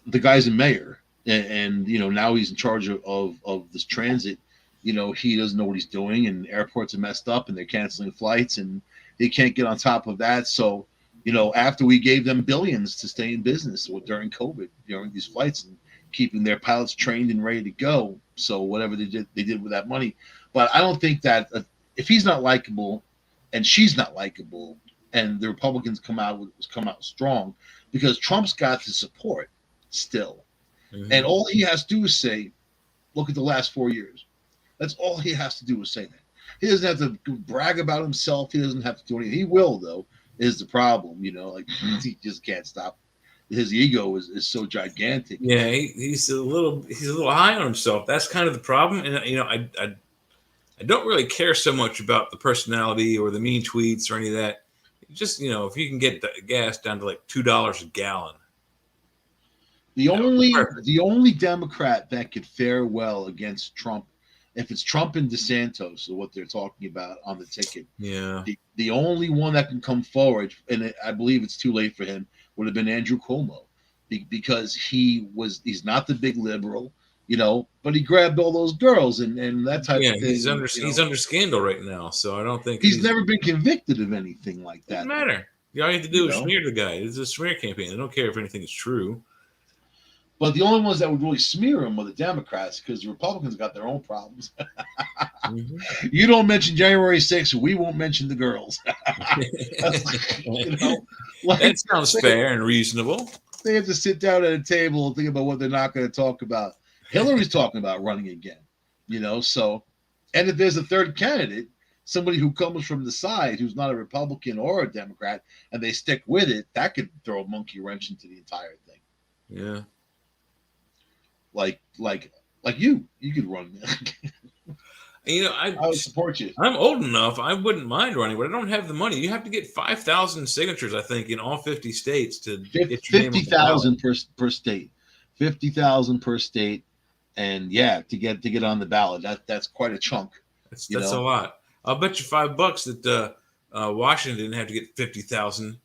the guy's a mayor and now he's in charge of this transit. He doesn't know what he's doing, and airports are messed up and they're canceling flights and he can't get on top of that. So, after we gave them billions to stay in business during COVID, during these flights and keeping their pilots trained and ready to go. So whatever they did with that money. But I don't think that if he's not likable and she's not likable, and the Republicans come out strong because Trump's got the support still, and all he has to do is say, "Look at the last 4 years." That's all he has to do is say that. He doesn't have to brag about himself. He doesn't have to do anything. He will, though. Is the problem, like he just can't stop. His ego is so gigantic. Yeah, he's a little high on himself. That's kind of the problem. And I don't really care so much about the personality or the mean tweets or any of that. Just if you can get the gas down to like $2 a gallon. The only Democrat that could fare well against Trump, if it's Trump and DeSantis, or what they're talking about on the ticket, the only one that can come forward, and I believe it's too late for him, would have been Andrew Cuomo, because he's not the big liberal, but he grabbed all those girls and that type of thing. He's under scandal right now, so I don't think he's never been convicted of anything like that. Doesn't matter. All you have to do is smear the guy. It's a smear campaign. They don't care if anything is true. But the only ones that would really smear him are the Democrats, because the Republicans got their own problems. You don't mention January 6th, we won't mention the girls. That sounds fair and reasonable. They have to sit down at a table and think about what they're not going to talk about. Hillary's talking about running again, so, and if there's a third candidate, somebody who comes from the side who's not a Republican or a Democrat, and they stick with it, that could throw a monkey wrench into the entire thing. Yeah. Like you could run. I would support you. I'm old enough. I wouldn't mind running, but I don't have the money. You have to get 5,000 signatures, I think, in all 50 states to 50,000 per state. 50,000 per state, and to get on the ballot. That's quite a chunk. That's a lot. I'll bet you $5 that Washington didn't have to get 50,000.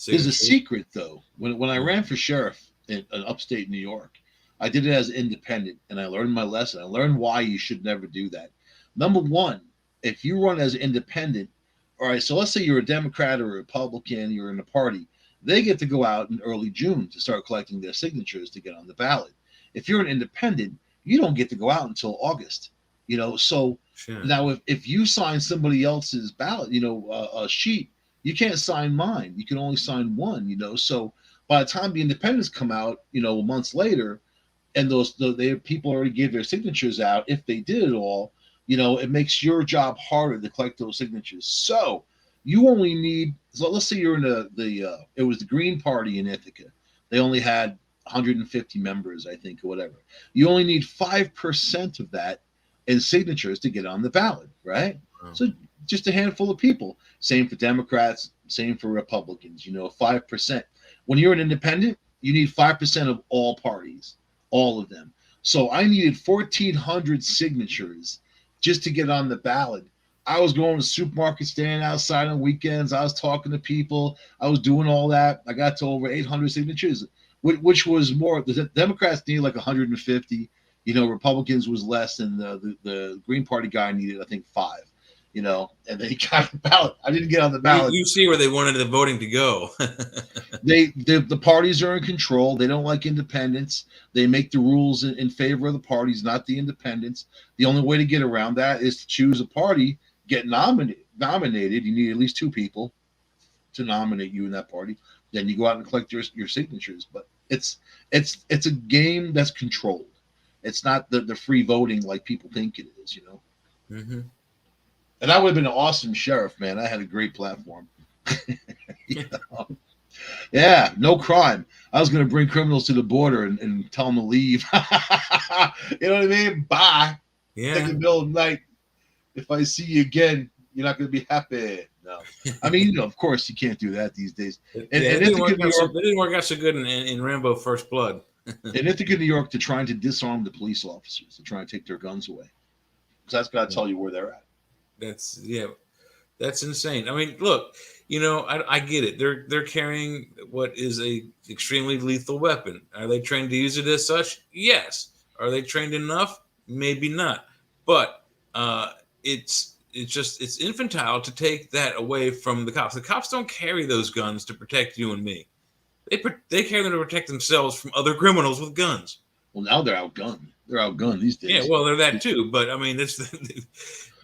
There's a secret though. When I ran for sheriff in upstate New York, I did it as independent, and I learned my lesson. I learned why you should never do that. Number one, if you run as independent, all right, so let's say you're a Democrat or a Republican, you're in a party, they get to go out in early June to start collecting their signatures to get on the ballot. If you're an independent, you don't get to go out until August, so now if you sign somebody else's ballot, a sheet, you can't sign mine. You can only sign one, so by the time the independents come out, months later, and people already gave their signatures out, if they did it all, it makes your job harder to collect those signatures. So you only need, so let's say you're in it was the Green Party in Ithaca. They only had 150 members, I think, or whatever. You only need 5% of that in signatures to get on the ballot, right? Wow. So just a handful of people. Same for Democrats, same for Republicans, 5%. When you're an independent, you need 5% of all parties. All of them. So I needed 1,400 signatures just to get on the ballot. I was going to supermarkets, standing outside on weekends. I was talking to people. I was doing all that. I got to over 800 signatures, which was more. The Democrats needed like 150. Republicans was less, and the Green Party guy needed, I think, 5. And then he got the ballot. I didn't get on the ballot. You see where they wanted the voting to go. The parties are in control. They don't like independents. They make the rules in favor of the parties, not the independents. The only way to get around that is to choose a party, get nominated. You need at least 2 people to nominate you in that party. Then you go out and collect your signatures. But it's a game that's controlled. It's not the free voting like people think it is. Mm-hmm. And I would have been an awesome sheriff, man. I had a great platform. Yeah, no crime. I was going to bring criminals to the border and tell them to leave. You know what I mean? Bye. Yeah. In the middle of the night, if I see you again, you're not going to be happy. No. I mean, of course, you can't do that these days. It didn't work out so good in Rambo First Blood. In Ithaca, New York, they're trying to disarm the police officers. They're trying to take their guns away. Because that's got to tell you where they're at. That's insane. I mean, look, I get it. They're carrying what is a extremely lethal weapon. Are they trained to use it as such? Yes. Are they trained enough? Maybe not. But it's infantile to take that away from the cops. The cops don't carry those guns to protect you and me. They carry them to protect themselves from other criminals with guns. Well, now they're outgunned. They're outgunned these days. Yeah, well, they're that too. But I mean, it's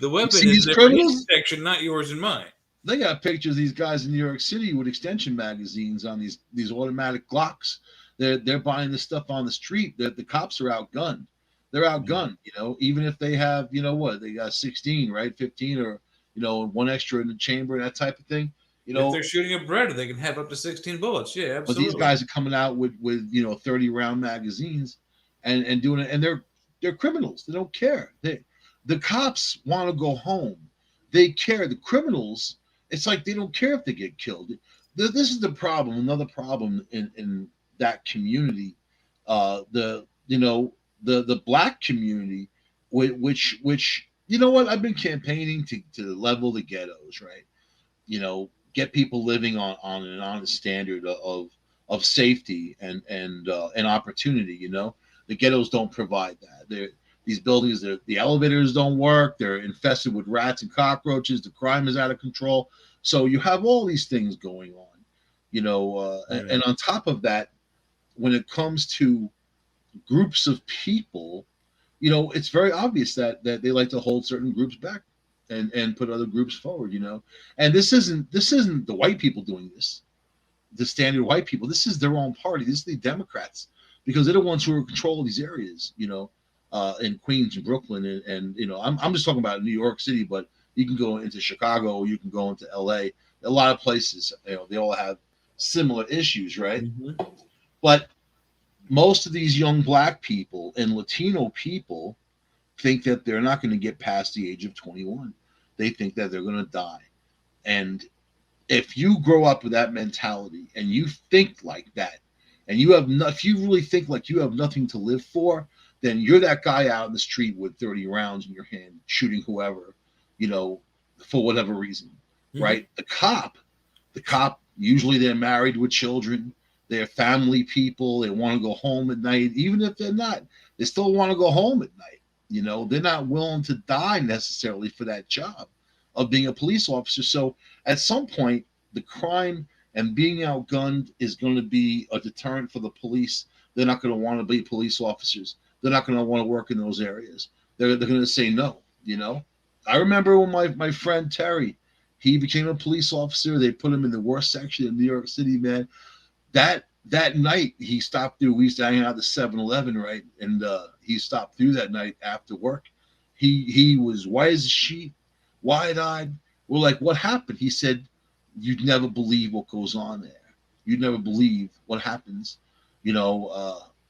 the weapon is their criminals? protection, not yours and mine. They got pictures of these guys in New York City with extension magazines on these automatic Glocks. They're buying this stuff on the street. The cops are outgunned. They're outgunned. You know, even if they have, you know what, they got 16, right, 15, or one extra in the chamber and that type of thing. You If know, they're shooting a Beretta, they can have up to 16 bullets. Yeah, but these absolutely. guys are coming out with 30-round magazines and doing it, and they're criminals. They don't care. The cops want to go home. They care. The criminals, it's like they don't care if they get killed. This is the problem. Another problem in that community, the black community, which you know what, I've been campaigning to level the ghettos, right? Get people living on an honest standard of safety and opportunity. The ghettos don't provide that. These buildings, the elevators don't work. They're infested with rats and cockroaches. The crime is out of control. So you have all these things going on. And on top of that, when it comes to groups of people, it's very obvious that they like to hold certain groups back and put other groups forward. And this isn't the white people doing this, the standard white people. This is their own party. This is the Democrats, because they're the ones who are in control of these areas. In Queens and Brooklyn, and I'm just talking about New York City, but you can go into Chicago, you can go into LA. A lot of places, they all have similar issues, right? Mm-hmm. But most of these young black people and Latino people think that they're not going to get past the age of 21. They think that they're going to die. And if you grow up with that mentality and you think like that, and if you really think like you have nothing to live for, then you're that guy out in the street with 30 rounds in your hand, shooting whoever, for whatever reason, right? The cop, usually they're married with children. They're family people. They want to go home at night. Even if they're not, they still want to go home at night. They're not willing to die necessarily for that job of being a police officer. So at some point, the crime and being outgunned is going to be a deterrent for the police. They're not going to want to be police officers. They're not going to want to work in those areas. They're going to say no. I remember when my friend Terry, he became a police officer. They put him in the worst section in New York City, man. That night he stopped through. We used to hang out at the 7-Eleven, right? And he stopped through that night after work. He was white as a sheet, wide-eyed. We're like, what happened? He said, you'd never believe what goes on there. You'd never believe what happens,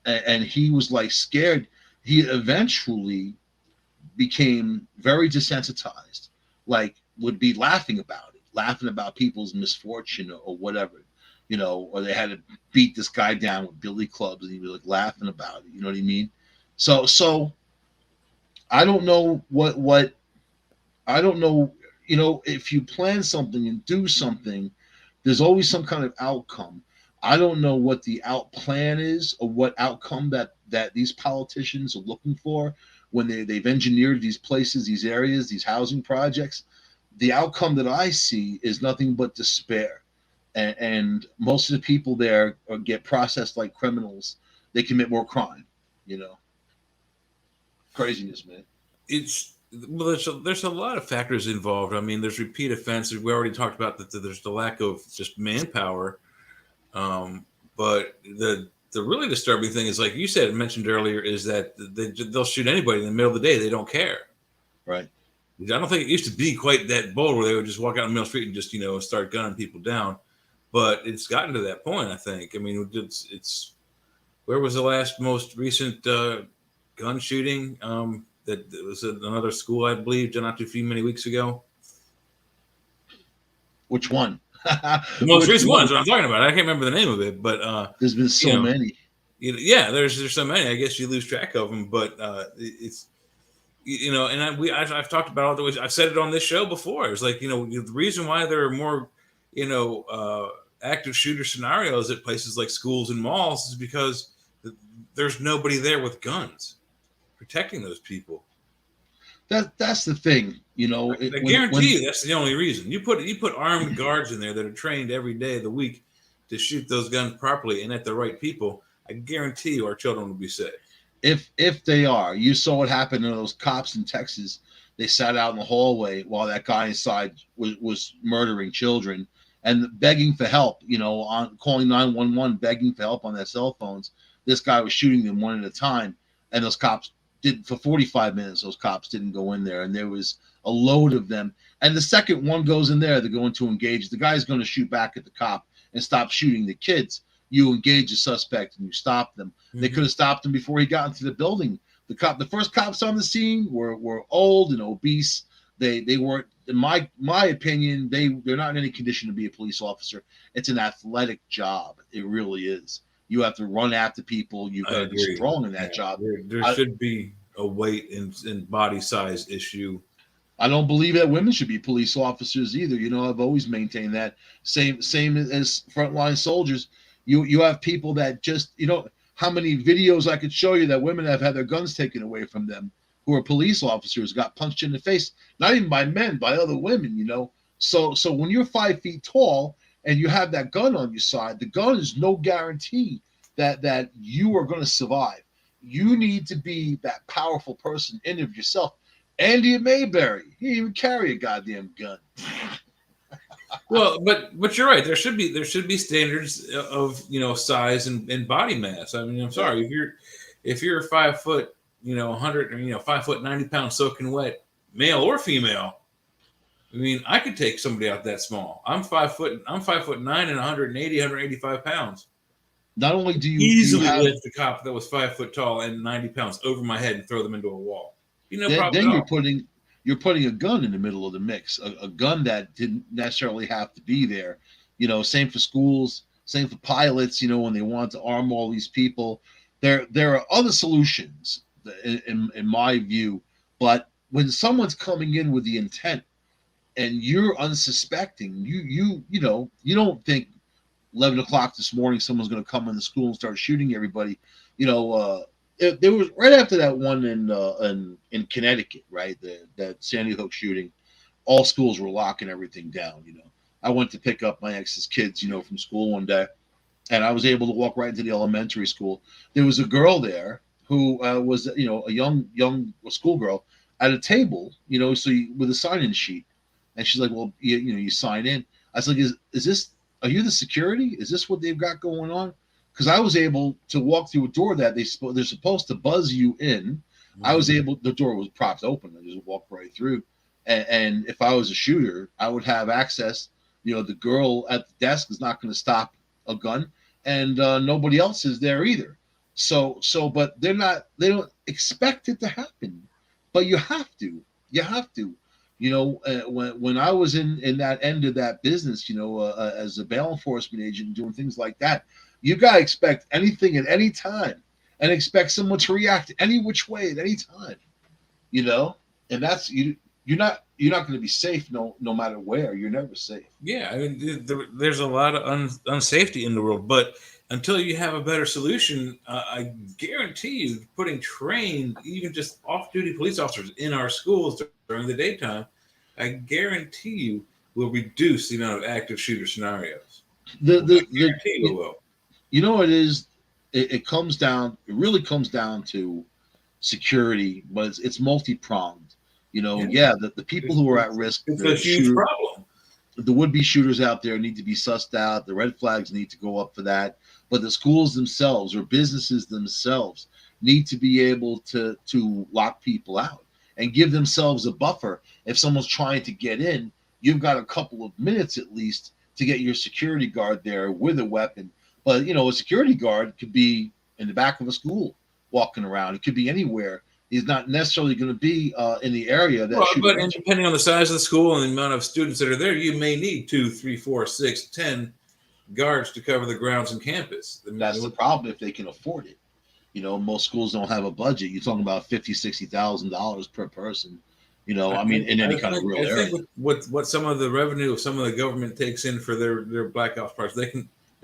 and he was like scared. He eventually became very desensitized, like would be laughing about people's misfortune or whatever, or they had to beat this guy down with billy clubs and he was like laughing about it. You know what I mean? So I don't know what I don't know. If you plan something and do something, there's always some kind of outcome. I don't know what the out plan is or what outcome that these politicians are looking for when they've engineered these places, these areas, these housing projects. The outcome that I see is nothing but despair. And most of the people there get processed like criminals. They commit more crime, craziness, man. There's a lot of factors involved. I mean, there's repeat offenses. We already talked about that. There's the lack of just manpower. But the really disturbing thing is, like you said, mentioned earlier, is that they'll shoot anybody in the middle of the day. They don't care. Right. I don't think it used to be quite that bold where they would just walk out in the middle of the street and just start gunning people down. But it's gotten to that point, I think. I mean, it's where was the last most recent gun shooting? That was at another school, I believe, not too many weeks ago. Which one? The most recent one's what I'm talking about. I can't remember the name of it, but there's been so many. Yeah, there's so many. I guess you lose track of them, but it's and I've talked about all the ways. I've said it on this show before. It's like the reason why there are more active shooter scenarios at places like schools and malls is because there's nobody there with guns protecting those people. That's the thing, I guarantee you that's the only reason. You put armed guards in there that are trained every day of the week to shoot those guns properly and at the right people. I guarantee you our children will be safe. If they are. You saw what happened to those cops in Texas They sat out in the hallway while that guy inside was murdering children and begging for help, on calling 911, begging for help on their cell phones. This guy was shooting them one at a time, and those cops did for 45 minutes. Those cops didn't go in there, and there was a load of them. And the second one goes in there, they're going to engage. The guy's going to shoot back at the cop and stop shooting the kids. You engage the suspect and you stop them. Mm-hmm. They could have stopped him before he got into the building. The first cops on the scene were old and obese. They weren't, in my opinion, they're not in any condition to be a police officer. It's an athletic job. It really is. You have to run after people. You've got to be strong in that job. There should be a weight and body size issue. I don't believe that women should be police officers either. I've always maintained that. Same as frontline soldiers. You have people that just, how many videos I could show you that women have had their guns taken away from them who are police officers, got punched in the face, not even by men, by other women, So when you're 5 feet tall and you have that gun on your side, the gun is no guarantee that you are going to survive. You need to be that powerful person in of yourself. Andy Mayberry, he didn't even carry a goddamn gun. Well, but you're right. There should be standards of size and body mass. I mean, I'm sorry if you're 5 foot 100 or 5 foot 90 pounds soaking wet, male or female. I mean, I could take somebody out that small. I'm 5 foot 9 and 185 pounds. Not only do you easily lift a cop that was 5 foot tall and 90 pounds over my head and throw them into a wall. Then you're putting a gun in the middle of the mix, a gun that didn't necessarily have to be there. Same for schools, same for pilots. When they want to arm all these people, there are other solutions in my view. But when someone's coming in with the intent and you're unsuspecting, you don't think 11 o'clock this morning someone's going to come in the school and start shooting everybody. There was right after that one in Connecticut, right? That Sandy Hook shooting, all schools were locking everything down. I went to pick up my ex's kids, from school one day, and I was able to walk right into the elementary school. There was a girl there who was, a young schoolgirl at a table, with a sign-in sheet, and she's like, "Well, you sign in." I was like, "Is this? Are you the security? Is this what they've got going on?" Because I was able to walk through a door that they're supposed to buzz you in. Mm-hmm. I was able. The door was propped open. I just walked right through. And if I was a shooter, I would have access. The girl at the desk is not going to stop a gun, and nobody else is there either. So, but they don't expect it to happen, but you have to. When I was in that end of that business, as a bail enforcement agent doing things like that, you gotta expect anything at any time, and expect someone to react any which way at any time, and that's you're not going to be safe no matter where. You're never safe. Yeah, I mean, there's a lot of unsafety in the world, but until you have a better solution, I guarantee you, putting trained, even just off-duty police officers in our schools during the daytime, I guarantee you will reduce the amount of active shooter scenarios. It comes down. It really comes down to security, but it's multi-pronged. The people who are at risk. It's a huge problem. The would-be shooters out there need to be sussed out. The red flags need to go up for that. But the schools themselves or businesses themselves need to be able to lock people out and give themselves a buffer. If someone's trying to get in, you've got a couple of minutes at least to get your security guard there with a weapon. But, a security guard could be in the back of a school walking around. It could be anywhere. He's not necessarily going to be in the area that. But depending on the size of the school and the amount of students that are there, you may need 2, 3, 4, 6, 10 guards to cover the grounds and campus. That's the problem if they can afford it. Most schools don't have a budget. You're talking about $50,000-$60,000 per person. In any kind of real area. Think with what some of the revenue, some of the government takes in for their Black Ops parts, they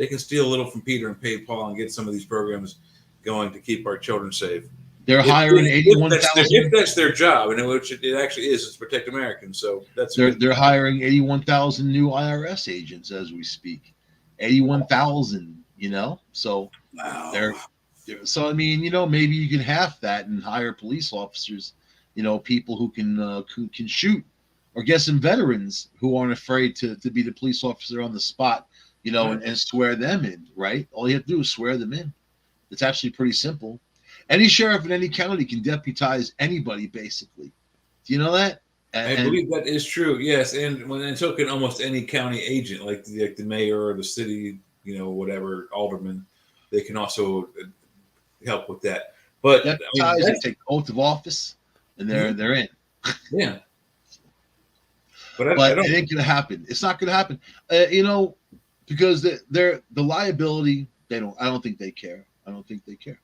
can steal a little from Peter and pay Paul and get some of these programs going to keep our children safe. They're hiring 81,000. If that's their job, and which it actually is, it's protect Americans. So they're hiring 81,000 new IRS agents as we speak. 81,000. So wow. Maybe you can half that and hire police officers. people who can shoot, or get some veterans who aren't afraid to be the police officer on the spot, Right. and swear them in, right? All you have to do is swear them in. It's actually pretty simple. Any sheriff in any county can deputize anybody, basically. Do you know that? I And believe that is true. Yes, and so can almost any county agent, like the mayor or the city, whatever alderman, they can also help with that. But I mean, deputize, they that's take the oath of office, and they're mhm, they're in. yeah. But I But it don't. ain't gonna happen. It's not gonna happen. Because the liability. They don't. I don't think they care. I don't think they care.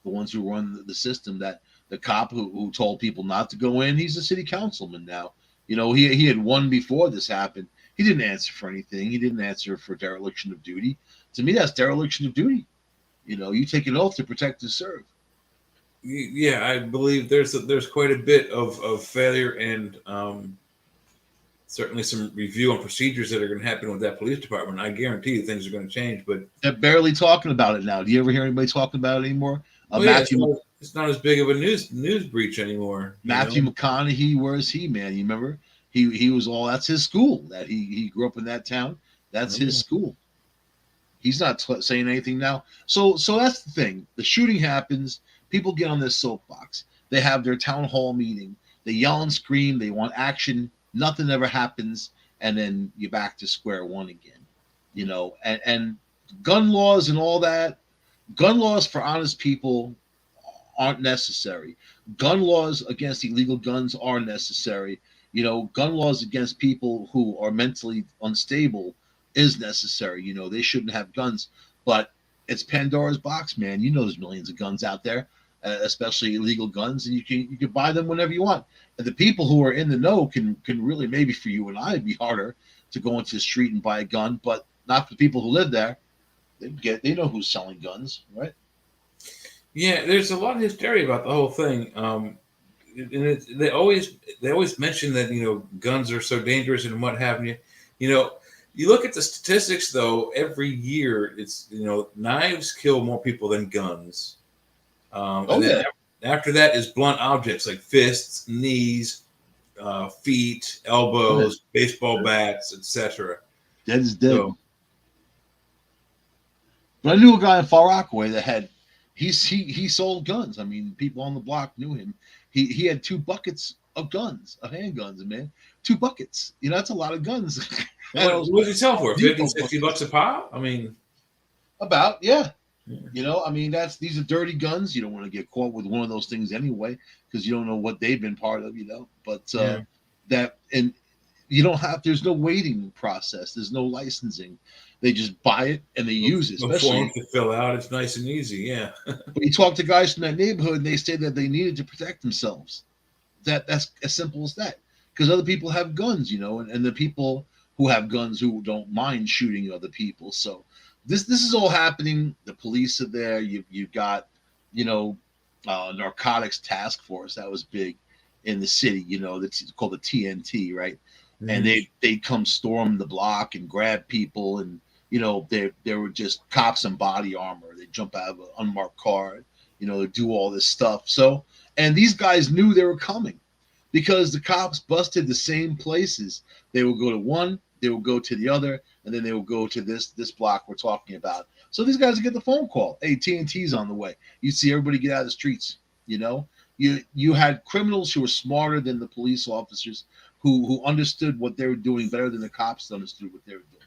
The ones who run the system. That the cop who told people not to go in. He's a city councilman now. He had won before this happened. He didn't answer for anything. He didn't answer for dereliction of duty. To me, that's dereliction of duty. You take an oath to protect and serve. Yeah, I believe there's quite a bit of failure and certainly some review on procedures that are going to happen with that police department. I guarantee you things are going to change. But They're barely talking about it now. Do you ever hear anybody talking about it anymore? oh yeah, it's not as big of a news breach anymore. Matthew McConaughey, where is he, man? You remember? He was all, that's his school. That he grew up in that town. That's Oh, his yeah. school. He's not saying anything now. So that's the thing. The shooting happens. People get on this soapbox. They have their town hall meeting. They yell and scream. They want action. Nothing ever happens, and then you're back to square one again. And gun laws and all that. Gun laws for honest people aren't necessary. Gun laws against illegal guns are necessary. Gun laws against people who are mentally unstable is necessary. They shouldn't have guns, but it's Pandora's box, man. There's millions of guns out there, especially illegal guns, and you can buy them whenever you want. And the people who are in the know can really, maybe for you and I, it'd be harder to go into the street and buy a gun, but not for the people who live there. They know who's selling guns, right? Yeah, there's a lot of hysteria about the whole thing. They always mention that guns are so dangerous and what have you. You look at the statistics though. Every year, it's knives kill more people than guns, Oh and then yeah, after that is blunt objects like fists, knees, feet, oh yeah. elbows, baseball bats, etc. Dead is dead. So But I knew a guy in Far Rockaway that had he sold guns. I mean, people on the block knew him. He had 2 buckets of guns, of handguns, man. 2 buckets. That's a lot of guns. And what those what does it sell for? 50, Depot 60 buckets. bucks a pop? I mean, About, yeah. yeah. I mean, these are dirty guns. You don't want to get caught with one of those things anyway, because you don't know what they've been part of. But Yeah. that and you don't have. There's no waiting process. There's no licensing. They just buy it and they use it. No forms Especially, to fill out. It's nice and easy. Yeah. but you talk to guys from that neighborhood, and they say that they needed to protect themselves. That's as simple as that. Because other people have guns, and the people who have guns who don't mind shooting other people. So this is all happening. The police are there. You've got, narcotics task force that was big in the city. That's called the TNT, right? And Mhm. they come storm the block and grab people, and they were just cops in body armor. They jump out of an unmarked car, they do all this stuff. So, and these guys knew they were coming because the cops busted the same places. They would go to one, they would go to the other, and then they would go to this block we're talking about. So these guys would get the phone call, "Hey, TNT's on the way." You see everybody get out of the streets. You had criminals who were smarter than the police officers, who understood what they were doing better than the cops understood what they were doing.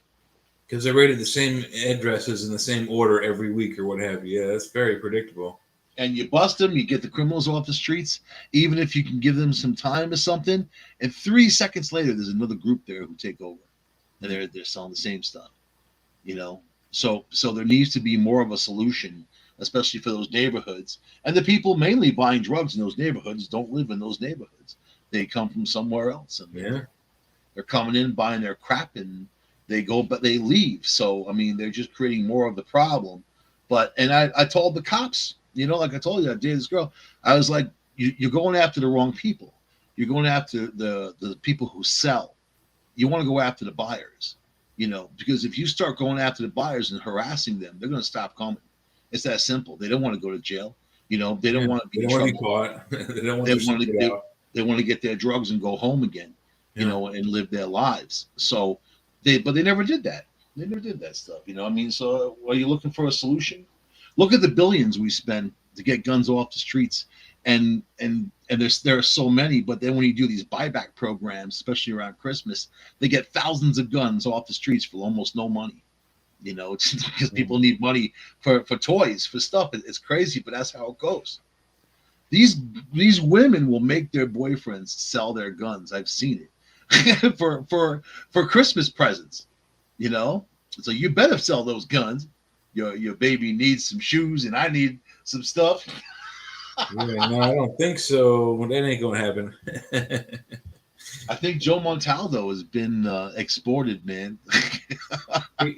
Because they rated the same addresses in the same order every week or what have you. Yeah, that's very predictable. And you bust them, you get the criminals off the streets, even if you can give them some time or something. And 3 seconds later, there's another group there who take over, and they're selling the same stuff. So there needs to be more of a solution, especially for those neighborhoods. And the people mainly buying drugs in those neighborhoods don't live in those neighborhoods. They come from somewhere else, and Yeah. they're coming in buying their crap, and they go, but they leave. So I mean, they're just creating more of the problem. And I told the cops, like I told you, I dated this girl. I was like, you're going after the wrong people. You're going after the people who sell. You want to go after the buyers, because if you start going after the buyers and harassing them, they're going to stop coming. It's that simple. They don't want to go to jail. They Yeah. don't want to be They in don't want to be trouble. caught. They don't want They their want to secret they, out. They want to get their drugs and go home again, and live their lives. So but they never did that. They never did that stuff. I mean, so are you looking for a solution? Look at the billions we spend to get guns off the streets, and there are so many. But then when you do these buyback programs, especially around Christmas, they get thousands of guns off the streets for almost no money. It's because people need money for toys, for stuff. It's crazy, but that's how it goes. These women will make their boyfriends sell their guns. I've seen it for Christmas presents. So you better sell those guns. Your baby needs some shoes, and I need some stuff. Yeah, no, I don't think so. That ain't gonna happen. I think Joe Montaldo has been exported, man.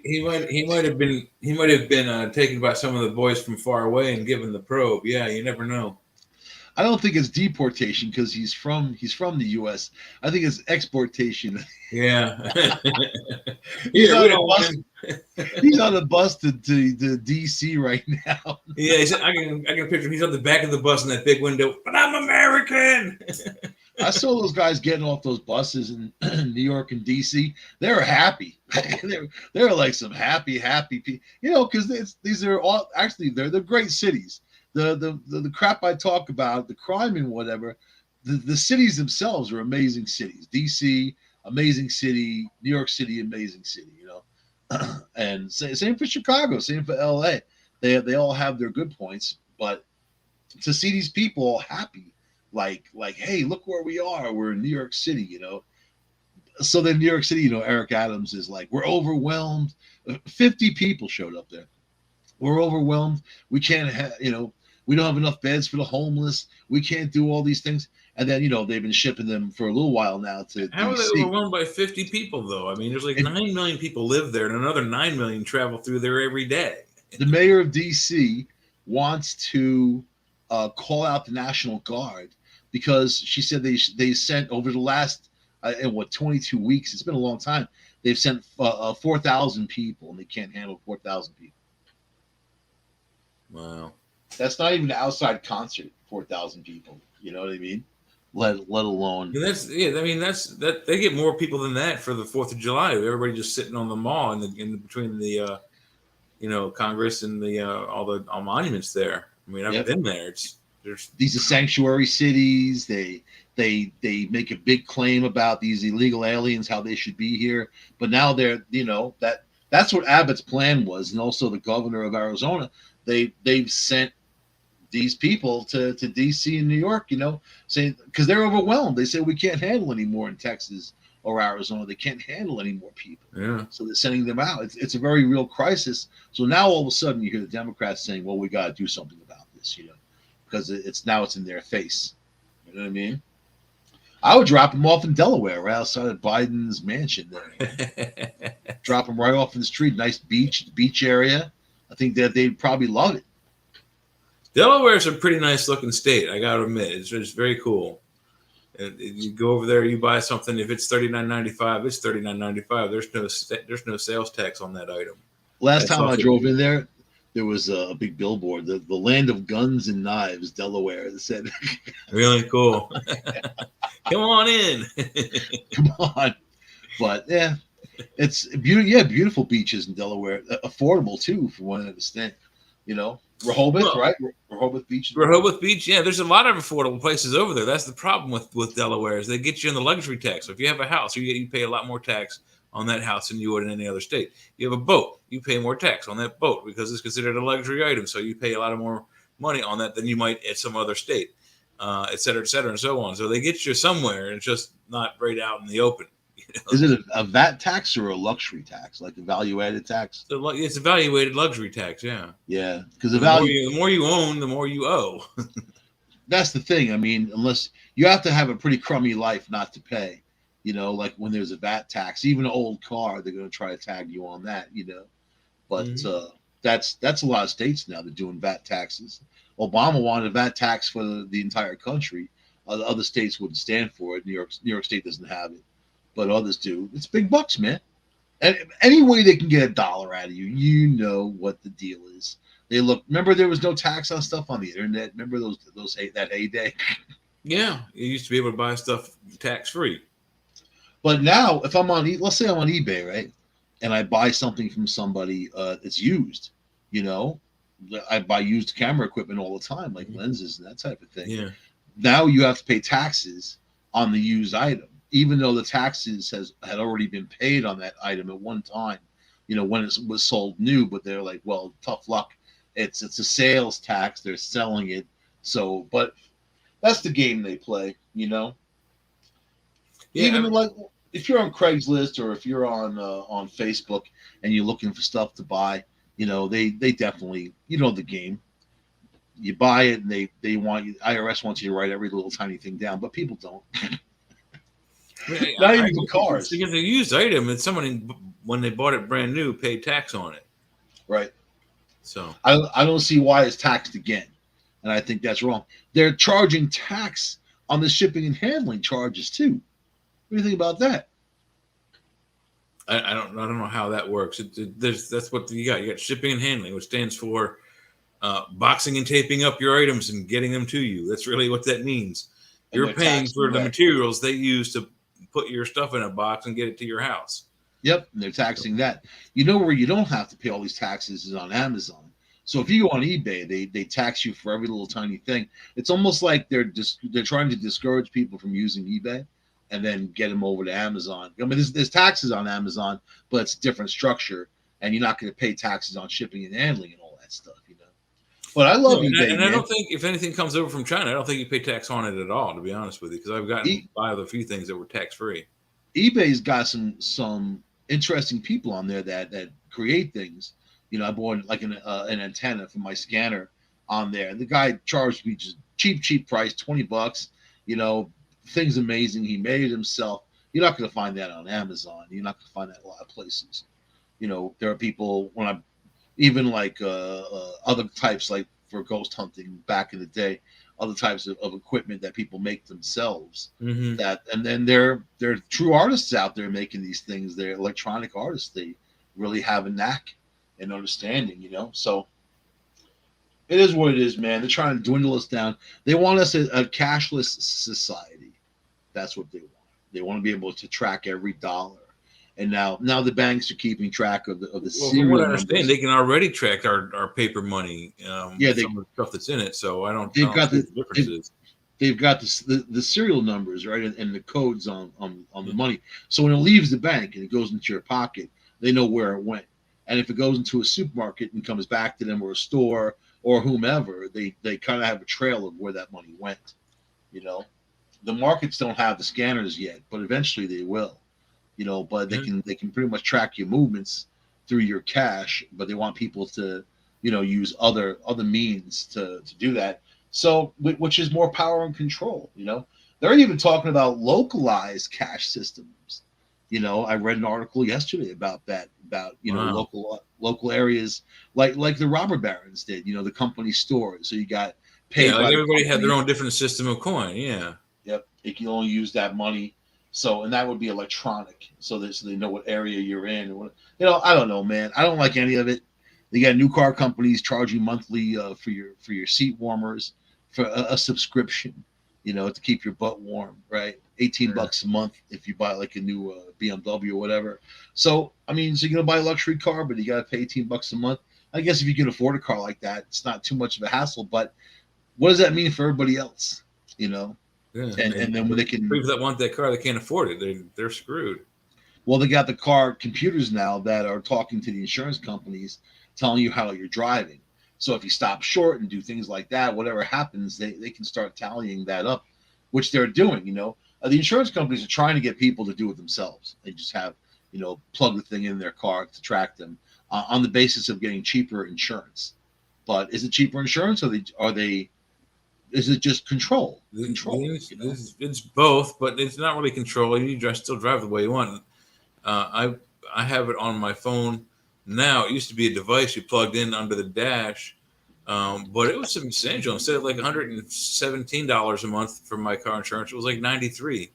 he might have been taken by some of the boys from far away and given the probe. Yeah, you never know. I don't think it's deportation because he's from the U.S. I think it's exportation. Yeah. He's on a bus to D.C. right now. Yeah, I can picture him. He's on the back of the bus in that big window. But I'm American. I saw those guys getting off those buses in New York and D.C. They were happy. They're like some happy people. Because these are all actually they're great cities. The crap I talk about, the crime and whatever, the cities themselves are amazing cities. DC, amazing city. New York City, amazing city. And same for Chicago, same for LA. They all have their good points, but to see these people all happy, like hey, look where we are. We're in New York City. So then New York City, Eric Adams is like, we're overwhelmed. 50 people showed up there. We're overwhelmed. We can't have, we don't have enough beds for the homeless. We can't do all these things. And then, they've been shipping them for a little while now to How DC. are they overwhelmed by 50 people, though? I mean, there's 9 million people live there, and another 9 million travel through there every day. The mayor of DC wants to call out the National Guard because she said they sent over the last, 22 weeks, it's been a long time, they've sent 4,000 people, and they can't handle 4,000 people. Wow. That's not even an outside concert, 4,000 people. You know what I mean? Let alone. And that they get more people than that for the 4th of July. Everybody just sitting on the mall in between the Congress and the all monuments there. I mean, I've been there. These are sanctuary cities. They make a big claim about these illegal aliens, how they should be here. But now they're that's what Abbott's plan was, and also the governor of Arizona. They've sent these people to DC and New York, saying because they're overwhelmed. They say we can't handle any more in Texas or Arizona. They can't handle any more people. Yeah. So they're sending them out. It's a very real crisis. So now all of a sudden you hear the Democrats saying, well, we got to do something about this, because it's in their face. You know what I mean? I would drop them off in Delaware, right outside of Biden's mansion there. Drop them right off in the street. Nice beach area. I think that they'd probably love it. Delaware's a pretty nice looking state, I gotta admit. It's very cool. You go over there, you buy something. If it's $39.95, it's $39.95. There's no sales tax on that item. Last time I drove in there was a big billboard, the land of guns and knives, Delaware. That said, really cool. Come on in. Come on. But yeah, it's beautiful. Yeah, beautiful beaches in Delaware, affordable too, from what I understand. Rehoboth, right? Rehoboth Beach. Rehoboth Beach, yeah. There's a lot of affordable places over there. That's the problem with Delaware is they get you in the luxury tax. So if you have a house, you pay a lot more tax on that house than you would in any other state. You have a boat, you pay more tax on that boat because it's considered a luxury item. So you pay a lot of more money on that than you might at some other state, et cetera, and so on. So they get you somewhere, and it's just not right out in the open. Is it a VAT tax or a luxury tax, like a value-added tax? It's a value-added luxury tax, yeah. Yeah, because the more you own, the more you owe. That's the thing. I mean, unless you have to have a pretty crummy life not to pay. Like when there's a VAT tax, even an old car, they're going to try to tag you on that. But that's a lot of states now. They're doing VAT taxes. Obama wanted a VAT tax for the entire country. Other states wouldn't stand for it. New York State doesn't have it. But others do. It's big bucks, man. And any way they can get $1 out of you, you know what the deal is. Remember there was no tax on stuff on the internet. Remember that heyday? Yeah, you used to be able to buy stuff tax free. But now, if I'm on, let's say I'm on eBay, right, and I buy something from somebody that's used, you know, I buy used camera equipment all the time, like lenses and that type of thing. Yeah. Now you have to pay taxes on the used item, even though the taxes had already been paid on that item at one time, when it was sold new. But they're like, well, tough luck. It's a sales tax. They're selling it. So, but that's the game they play, Yeah. Even like if you're on Craigslist or if you're on Facebook and you're looking for stuff to buy, they definitely the game. You buy it and they want you. IRS wants you to write every little tiny thing down, but people don't. Not even for cars. Because a used item, and somebody when they bought it brand new paid tax on it. Right. So I don't see why it's taxed again, and I think that's wrong. They're charging tax on the shipping and handling charges too. What do you think about that? I don't know how that works. That's what you got. You got shipping and handling, which stands for boxing and taping up your items and getting them to you. That's really what that means. You're paying for the materials they use to put your stuff in a box and get it to your house. Yep, and they're taxing that. Where you don't have to pay all these taxes is on Amazon. So if you go on eBay, they tax you for every little tiny thing. It's almost like they're trying to discourage people from using eBay and then get them over to Amazon. I mean, there's taxes on Amazon, but it's a different structure, and you're not going to pay taxes on shipping and handling and all that stuff, But I love eBay, and I don't think if anything comes over from China, I don't think you pay tax on it at all, to be honest with you, because I've gotten by with a few things that were tax free. eBay's got some interesting people on there that create things. I bought like an antenna for my scanner on there, and the guy charged me just cheap price, $20. Thing's amazing. He made it himself. You're not going to find that on Amazon. You're not going to find that a lot of places. There are people when I'm even like other types, like for ghost hunting back in the day, other types of equipment that people make themselves. Mm-hmm. And then there are true artists out there making these things. They're electronic artists. They really have a knack and understanding, So it is what it is, man. They're trying to dwindle us down. They want us a cashless society. That's what they want. They want to be able to track every dollar. And now the banks are keeping track of the serial numbers. I understand, they can already track our paper money. Some of the stuff that's in it. So I don't. They've got the differences. They've got the serial numbers, right, and the codes on the money. So when it leaves the bank and it goes into your pocket, they know where it went. And if it goes into a supermarket and comes back to them or a store or whomever, they kind of have a trail of where that money went. The markets don't have the scanners yet, but eventually they will. But they can pretty much track your movements through your cash, but they want people to, use other means to do that. So, which is more power and control. They're even talking about localized cash systems. I read an article yesterday about that, wow. local areas like the robber barons did. The company stores. So you got paid. Like everybody had their own different system of coin. Yeah. Yep. You can only use that money. So, and that would be electronic, so they know what area you're in. I don't know, man. I don't like any of it. They got new car companies charging monthly for your seat warmers for a subscription, to keep your butt warm, right? $18 a month if you buy like a new BMW or whatever. So, I mean, so you're gonna buy a luxury car, but you gotta pay $18 a month. I guess if you can afford a car like that, it's not too much of a hassle. But what does that mean for everybody else? Yeah. And then when they can, people that want that car, they can't afford it. They're screwed. Well, they got the car computers now that are talking to the insurance companies, telling you how you're driving. So if you stop short and do things like that, whatever happens, they can start tallying that up, which they're doing. The insurance companies are trying to get people to do it themselves. They just have, plug the thing in their car to track them on the basis of getting cheaper insurance. But is it cheaper insurance, or is it just control? It's both, but it's not really control. You still drive the way you want. I have it on my phone now. It used to be a device you plugged in under the dash, but it was substantial. Instead of like $117 a month for my car insurance, it was like $93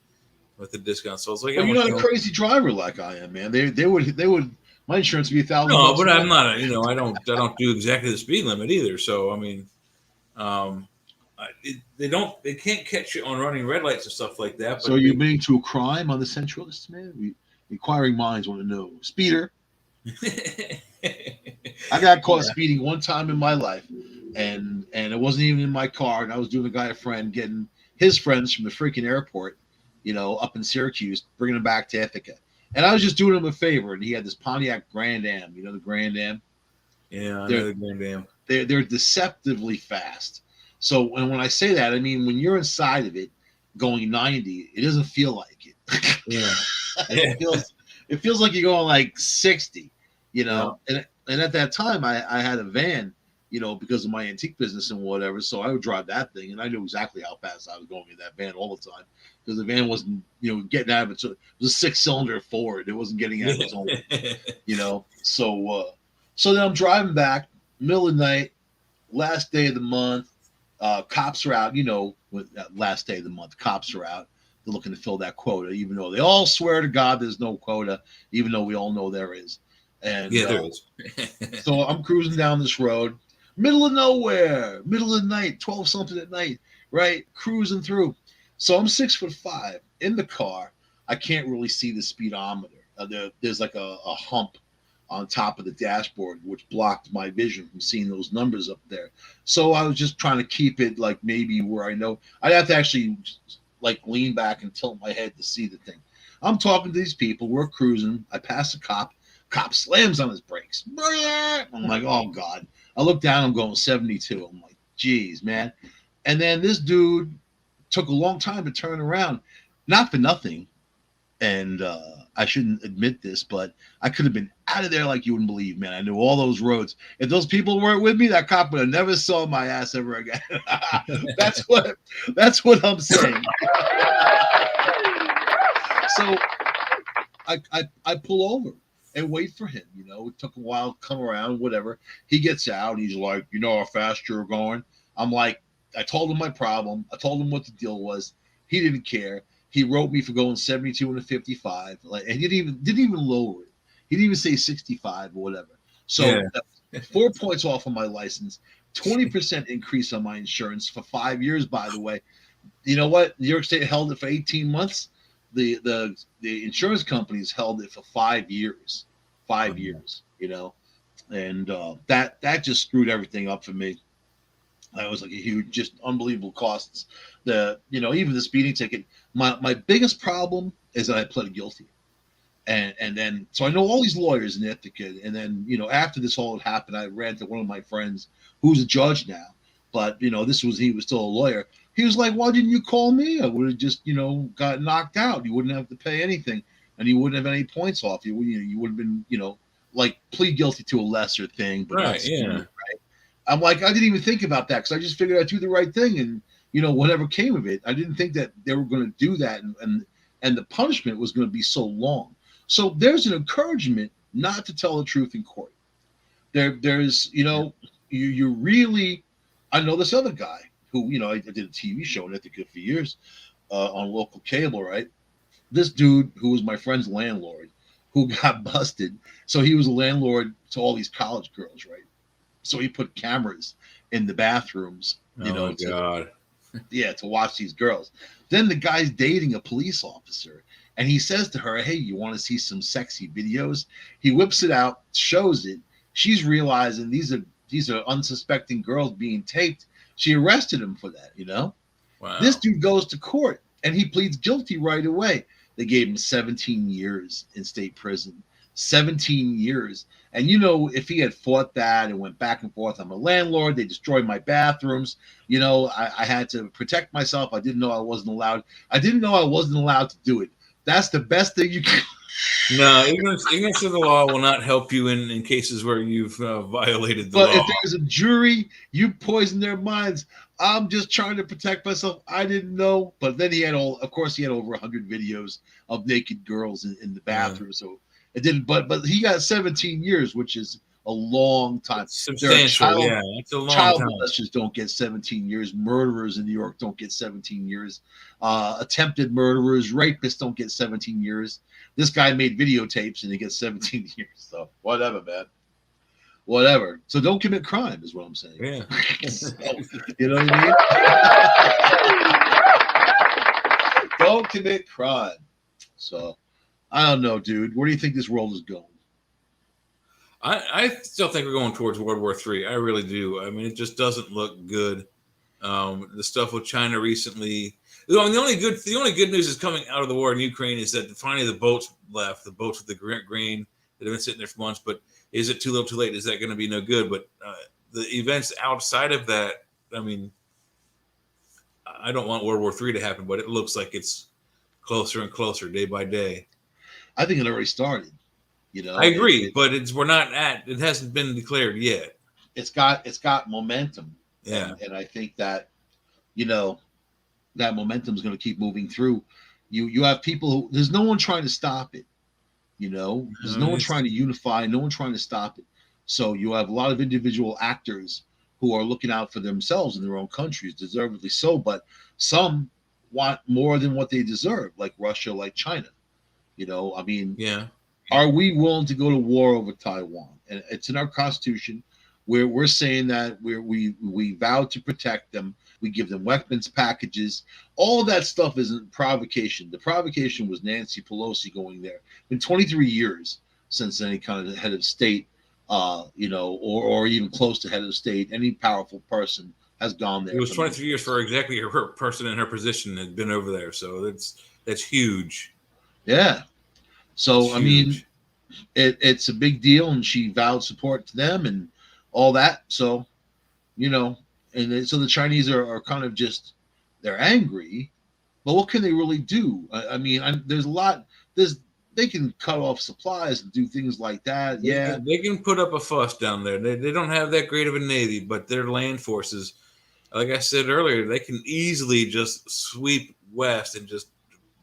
with the discount. So I was like, well, you're not a crazy driver like I am, man. They would. My insurance would be $1,000. No, but I'm not. I don't do exactly the speed limit either. So I mean, They can't catch you on running red lights and stuff like that. So But you're admitting to a crime on the Centralists, man? Inquiring minds want to know. Speeder. I got caught speeding one time in my life, and it wasn't even in my car. And I was doing a guy a friend, getting his friends from the freaking airport, up in Syracuse, bringing them back to Ithaca. And I was just doing him a favor. And he had this Pontiac Grand Am, the Grand Am. Yeah, I know the Grand Am. They're deceptively fast. So when I say that, I mean when you're inside of it, going 90, it doesn't feel like it. Yeah, it feels like you're going like 60. Yeah. And at that time I had a van, because of my antique business and whatever. So I would drive that thing, and I knew exactly how fast I was going in that van all the time, because the van wasn't, getting out of it. So it was a 6-cylinder Ford. It wasn't getting out of its own, So then I'm driving back, middle of the night, last day of the month. Cops are out, last day of the month, cops are out. They're looking to fill that quota, even though they all swear to God there's no quota, even though we all know there is. And yeah, there is. So I'm cruising down this road, middle of nowhere, middle of the night, 12 something at night, right? Cruising through. So I'm 6'5" in the car. I can't really see the speedometer. There's like a hump on top of the dashboard, which blocked my vision from seeing those numbers up there. So I was just trying to keep it like maybe where I know. I'd have to actually like lean back and tilt my head to see the thing. I'm talking to these people. We're cruising. I pass a cop. Cop slams on his brakes. I'm like, oh God. I look down. I'm going 72. I'm like, geez, man. And then this dude took a long time to turn around. Not for nothing. And I shouldn't admit this, but I could have been out of there like you wouldn't believe, man. I knew all those roads. If those people weren't with me, that cop would have never saw my ass ever again. That's what I'm saying. So I pull over and wait for him. It took a while to come around, whatever. He gets out. He's like, how fast you're going? I'm like, I told him my problem. I told him what the deal was. He didn't care. He wrote me for going 72 and a 55. And he didn't even lower it. He didn't even say 65 or whatever. So 4 points off on my license, 20% increase on my insurance for 5 years, by the way. You know what? New York State held it for 18 months. The insurance companies held it for 5 years. 5 years, and that just screwed everything up for me. That was like a huge, just unbelievable costs. Even the speeding ticket. My biggest problem is that I pled guilty, and then so I know all these lawyers in Ithaca, and then after this all had happened, I ran to one of my friends who's a judge now, but he was still a lawyer. He was like, "Why didn't you call me? I would have just got knocked out. You wouldn't have to pay anything, and you wouldn't have any points off. You would have been like plead guilty to a lesser thing, but right, right." I'm like, I didn't even think about that, because I just figured I'd do the right thing, and whatever came of it. I didn't think that they were going to do that, and the punishment was going to be so long. So there's an encouragement not to tell the truth in court. There's you really. I know this other guy who I did a TV show in Ithaca for years on local cable, right? This dude who was my friend's landlord, who got busted. So he was a landlord to all these college girls, right? So he put cameras in the bathrooms, God. To watch these girls. Then the guy's dating a police officer, and he says to her, "Hey, you want to see some sexy videos?" He whips it out, shows it. She's realizing these are unsuspecting girls being taped. She arrested him for that, Wow. This dude goes to court, and he pleads guilty right away. They gave him 17 years in state prison. 17 years. And if he had fought that and went back and forth, I'm a landlord, they destroyed my bathrooms, I had to protect myself. I didn't know I wasn't allowed to do it. That's the best thing you can. No, ignorance of the law will not help you in cases where you've violated the law. But if there's a jury, you poison their minds. I'm just trying to protect myself. I didn't know. But then he had over 100 videos of naked girls in the bathroom. Yeah. So it didn't. But he got 17 years, which is a long time. It's substantial. It's a long child time. molesters don't get 17 years. Murderers in New York don't get 17 years. Attempted murderers, rapists don't get 17 years. This guy made videotapes and he gets 17 years. So whatever, man. whatever. So don't commit crime is what I'm saying. Yeah. So, you know what I mean? Don't commit crime. So I don't know, dude. Where do you think this world is going? I still think we're going towards World War III. I really do. I mean, it just doesn't look good. The stuff with China recently. The only good news is coming out of the war in Ukraine is that finally the boats left. The boats with the grain that have been sitting there for months. But is it too little, too late? Is that going to be no good? But the events outside of that, I mean, I don't want World War III to happen, but it looks like it's closer and closer day by day. I think it already started. You know, I agree, but we're not at. It hasn't been declared yet. It's got momentum. Yeah, and I think that, you know, that momentum is going to keep moving through. You have people who, there's no one trying to stop it. You know, there's no one trying to unify, no one trying to stop it. So you have a lot of individual actors who are looking out for themselves in their own countries, deservedly so. But some want more than what they deserve, like Russia, like China. You know, I mean, yeah. are we willing to go to war over Taiwan? And it's in our constitution where we're saying that we vow to protect them. We give them weapons packages. All that stuff isn't provocation. The provocation was Nancy Pelosi going there. It's been 23 years since any kind of head of state, you know, or even close to head of state, any powerful person has gone there. It was 23 years for exactly her person in her position had been over there. So that's huge. Yeah. So It's I mean, huge. it's a big deal, and she vowed support to them and all that. So, you know, so the Chinese are kind of just, they're angry, but what can they really do? I mean, there's a lot. They can cut off supplies and do things like that. Yeah. They can put up a fuss down there. They don't have that great of a navy, but their land forces, like I said earlier, they can easily just sweep west and just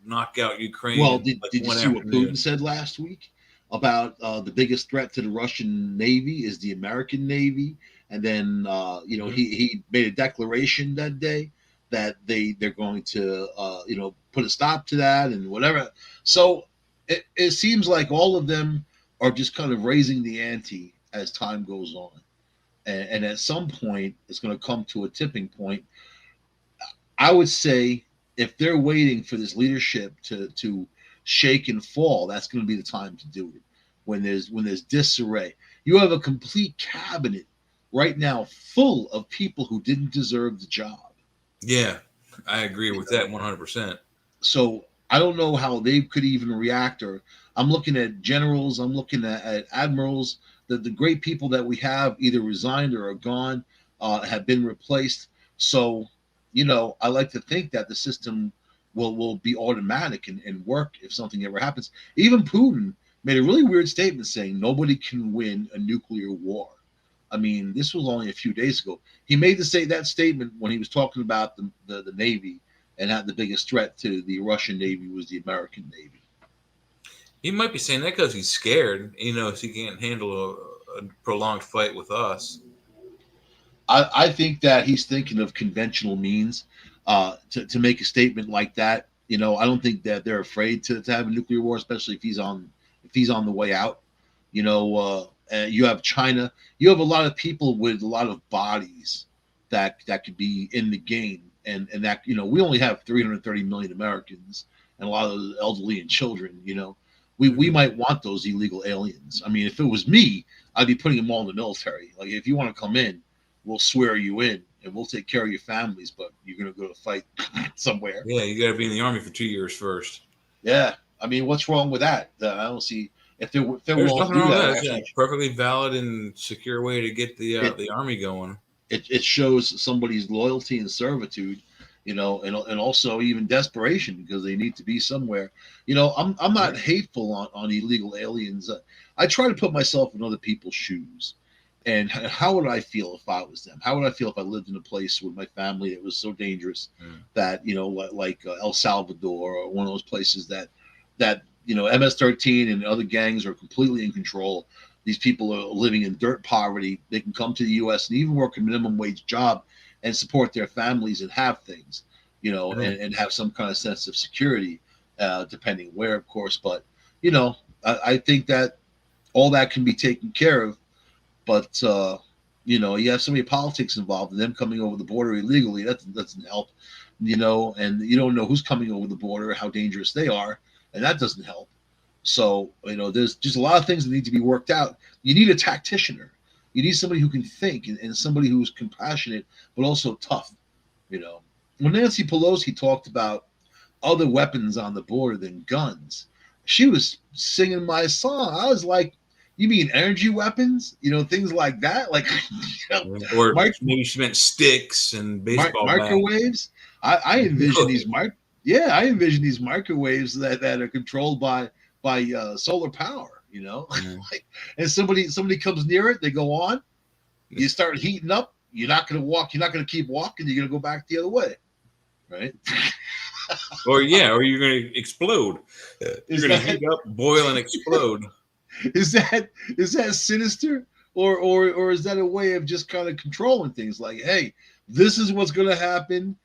knock out Ukraine. Well, in did you see what Putin said last week about the biggest threat to the Russian Navy is the American Navy? And then you know, he made a declaration that day that they're going to you know, put a stop to that and whatever. So it seems like all of them are just kind of raising the ante as time goes on, and at some point it's going to come to a tipping point. I would say if they're waiting for this leadership to shake and fall, that's going to be the time to do it. When there's disarray, you have a complete cabinet right now full of people who didn't deserve the job. Yeah, I agree with that 100%. So I don't know how they could even react. Or I'm looking at generals, I'm looking at admirals. The great people that we have either resigned or are gone, have been replaced. So, you know, I like to think that the system will be automatic and work if something ever happens. Even Putin made a really weird statement saying nobody can win a nuclear war. I mean, this was only a few days ago. He made that statement when he was talking about the Navy, and that the biggest threat to the Russian Navy was the American Navy. He might be saying that because he's scared. He knows he can't handle a prolonged fight with us. I think that he's thinking of conventional means to make a statement like that. You know, I don't think that they're afraid to have a nuclear war, especially if he's on the way out. You know, you have China. You have a lot of people with a lot of bodies that could be in the game, and that, you know, we only have 330 million Americans, and a lot of those elderly and children. You know, we might want those illegal aliens. I mean, if it was me, I'd be putting them all in the military. Like, if you want to come in, we'll swear you in and we'll take care of your families, but you're going to go to fight somewhere. Yeah, you got to be in the Army for 2 years first. Yeah. I mean, what's wrong with that? I don't see if they're There's willing nothing to do wrong that. with that. It's a perfectly valid and secure way to get the Army going. It shows somebody's loyalty and servitude, you know, and also even desperation because they need to be somewhere. You know, I'm not hateful on illegal aliens. I try to put myself in other people's shoes. And how would I feel if I was them? How would I feel if I lived in a place with my family that was so dangerous that, you know, like El Salvador, or one of those places that you know, MS-13 and other gangs are completely in control. These people are living in dirt poverty. They can come to the U.S. and even work a minimum wage job and support their families and have things, you know, and have some kind of sense of security, depending where, of course. But, you know, I think that all that can be taken care of But you have so many politics involved, and them coming over the border illegally. That doesn't help. And you don't know who's coming over the border, how dangerous they are, and that doesn't help. So there's just a lot of things that need to be worked out. You need a tacticianer. You need somebody who can think, and somebody who's compassionate but also tough. When Nancy Pelosi talked about other weapons on the border than guns, she was singing my song. I was like, "You mean energy weapons? Things like that, like Or mic- maybe she meant sticks and baseball bats. microwaves." I envision these yeah, I envision these microwaves that are controlled by solar power. Yeah. Like, and somebody comes near it, they go on. You start heating up. You're not going to walk. You're not going to keep walking. You're going to go back the other way, right? Or you're going to explode. You're going to heat up, boil, and explode. Is that sinister, or is that a way of just kind of controlling things? Like, hey, this is what's going to happen.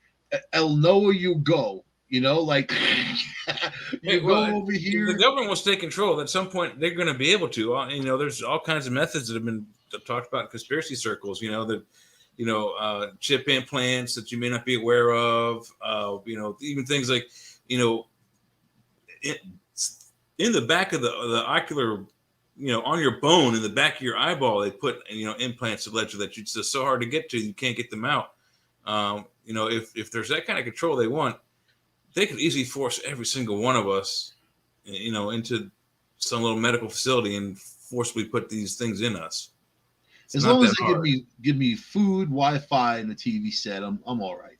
I'll know where you go. Like you go over here. The government will stay control. At some point, they're going to be able to. There's all kinds of methods that have been talked about in conspiracy circles. Chip implants that you may not be aware of. Even things like, in the back of the ocular, on your bone in the back of your eyeball, they put implants allegedly that it's just so hard to get to, you can't get them out. If there's that kind of control they want, they could easily force every single one of us, into some little medical facility and forcibly put these things in us. As long as they give me food, Wi-Fi, and a TV set, I'm all right.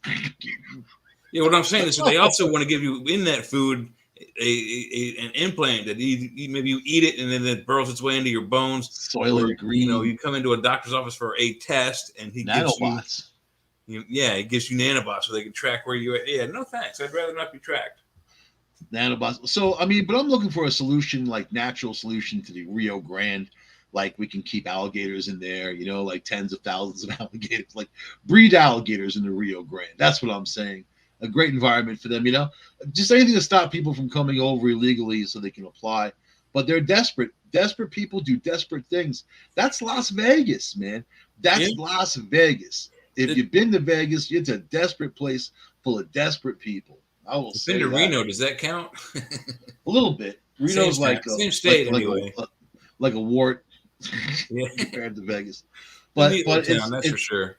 Yeah, what I'm saying is they also want to give you in that food an implant that maybe you eat it and then it burrows its way into your bones. Soylent Green. You come into a doctor's office for a test and he gives nanobots. It gives you nanobots so they can track where you're at. Yeah, no thanks. I'd rather not be tracked. Nanobots. So, but I'm looking for a solution, like natural solution to the Rio Grande. Like we can keep alligators in there, like tens of thousands of alligators, like breed alligators in the Rio Grande. That's what I'm saying. A great environment for them, just anything to stop people from coming over illegally so they can apply. But they're desperate. Desperate people do desperate things. That's Las Vegas, man. That's Las Vegas. If you've been to Vegas, it's a desperate place full of desperate people. I will say been to Reno, does that count? A little bit. Reno's same state anyway. Like a wart compared to Vegas. But that's for sure.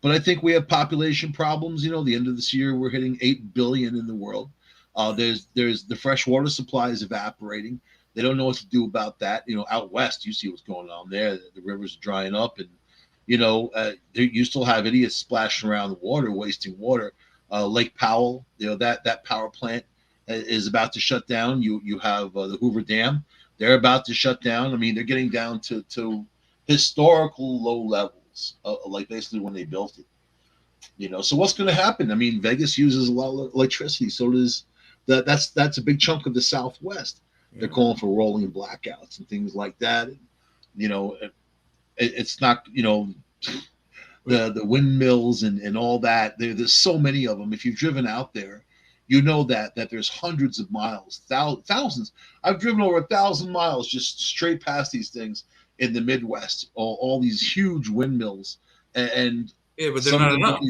But I think we have population problems. The end of this year, we're hitting 8 billion in the world. There's the fresh water supply is evaporating. They don't know what to do about that. Out west, you see what's going on there. The rivers are drying up, and you still have idiots splashing around the water, wasting water. Lake Powell, that power plant is about to shut down. You have the Hoover Dam. They're about to shut down. They're getting down to historical low levels, like basically when they built it. So what's going to happen? Vegas uses a lot of electricity. So does that's a big chunk of the Southwest. They're calling for rolling blackouts and things like that. And, it's not, the windmills and all that. There's so many of them. If you've driven out there, that there's hundreds of miles, thousands. I've driven over 1,000 miles just straight past these things in the Midwest. All these huge windmills, and but they're not enough.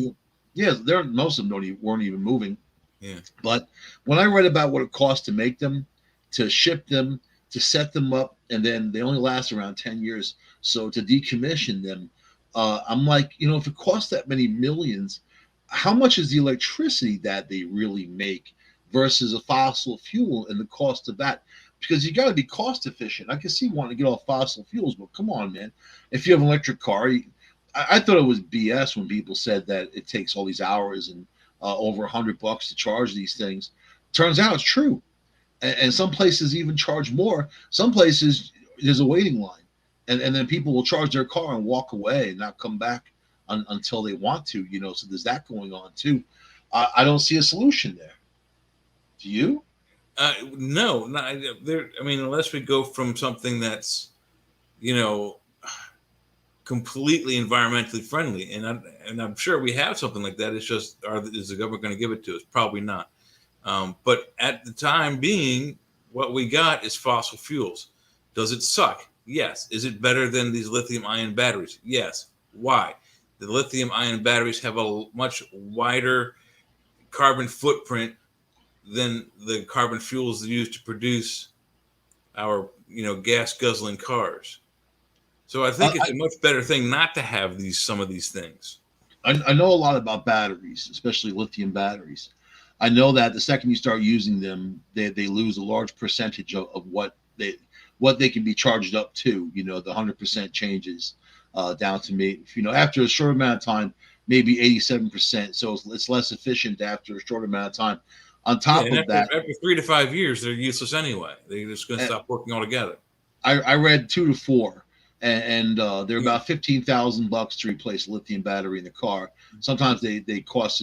Most of them weren't even moving. Yeah. But when I read about what it costs to make them, to ship them, to set them up, and then they only last around 10 years. So to decommission them, I'm like, if it costs that many millions, how much is the electricity that they really make versus a fossil fuel and the cost of that? Because you got to be cost efficient. I can see wanting to get off fossil fuels, but come on, man. If you have an electric car, I thought it was BS when people said that it takes all these hours and over $100 to charge these things. Turns out it's true. And some places even charge more. Some places there's a waiting line, and then people will charge their car and walk away and not come back until they want to. So there's that going on too. I don't see a solution there. Do you? No, not there. Unless we go from something that's, completely environmentally friendly, and I'm sure we have something like that. It's just, is the government going to give it to us? Probably not. But at the time being, what we got is fossil fuels. Does it suck? Yes. Is it better than these lithium-ion batteries? Yes. Why? The lithium-ion batteries have a much wider carbon footprint than the carbon fuels used to produce our, gas guzzling cars. So I think it's I, a much better thing not to have some of these things. I know a lot about batteries, especially lithium batteries. I know that the second you start using them, they lose a large percentage of what they can be charged up to. The 100% changes down to me. After a short amount of time, maybe 87%. So it's less efficient after a short amount of time. On Yeah, top and of that, after 3 to 5 years, they're useless anyway. They're just going to uh, stop working altogether. I read 2 to 4, and they're Yeah. about $15,000 to replace a lithium battery in the car. Sometimes they cost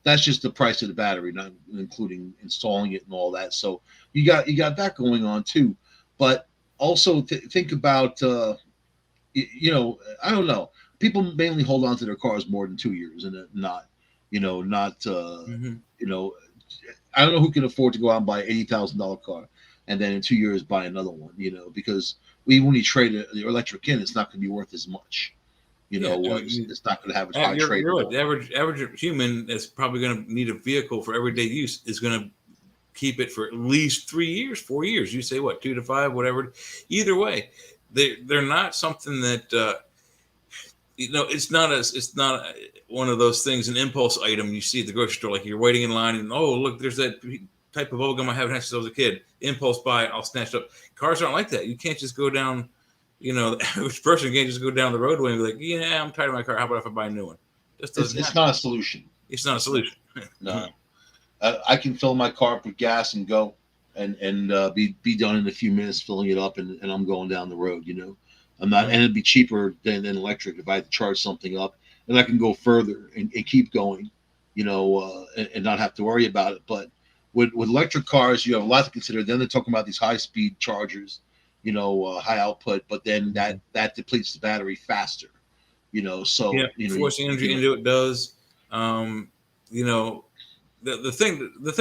that's just the price of the battery, not including installing it and all that. So you got that going on too. But also think about I don't know. People mainly hold on to their cars more than 2 years, and not Mm-hmm. you know I don't know who can afford to go out and buy $80,000 car and then in 2 years buy another one. Because even when you trade the electric in, it's not going to be worth as much. Yeah, I It's not going to have as high you're trade right. value. The average human that's probably going to need a vehicle for everyday use is going to keep it for at least 3 years, 4 years. You say what, 2 to 5, whatever. Either way, they're not something that it's not one of those things, an impulse item you see at the grocery store. Like you're waiting in line and look, there's that type of bubblegum I haven't had since I was a kid. Impulse buy, I'll snatch it up. Cars aren't like that. You can't just go down. The average person can't just go down the roadway and be like, yeah, I'm tired of my car. How about if I buy a new one? Just It's doesn't it's happen. not a solution. It's not a It's not. solution. No, I can fill my car up with gas and go, and be done in a few minutes filling it up, and I'm going down the road. I'm not, and it'd be cheaper than electric if I had to charge something up, and I can go further and keep going, and not have to worry about it. But with electric cars, you have a lot to consider. Then they're talking about these high speed chargers, high output, but then that depletes the battery faster. Yeah, So forcing you energy can into it does. Um, you know, the thing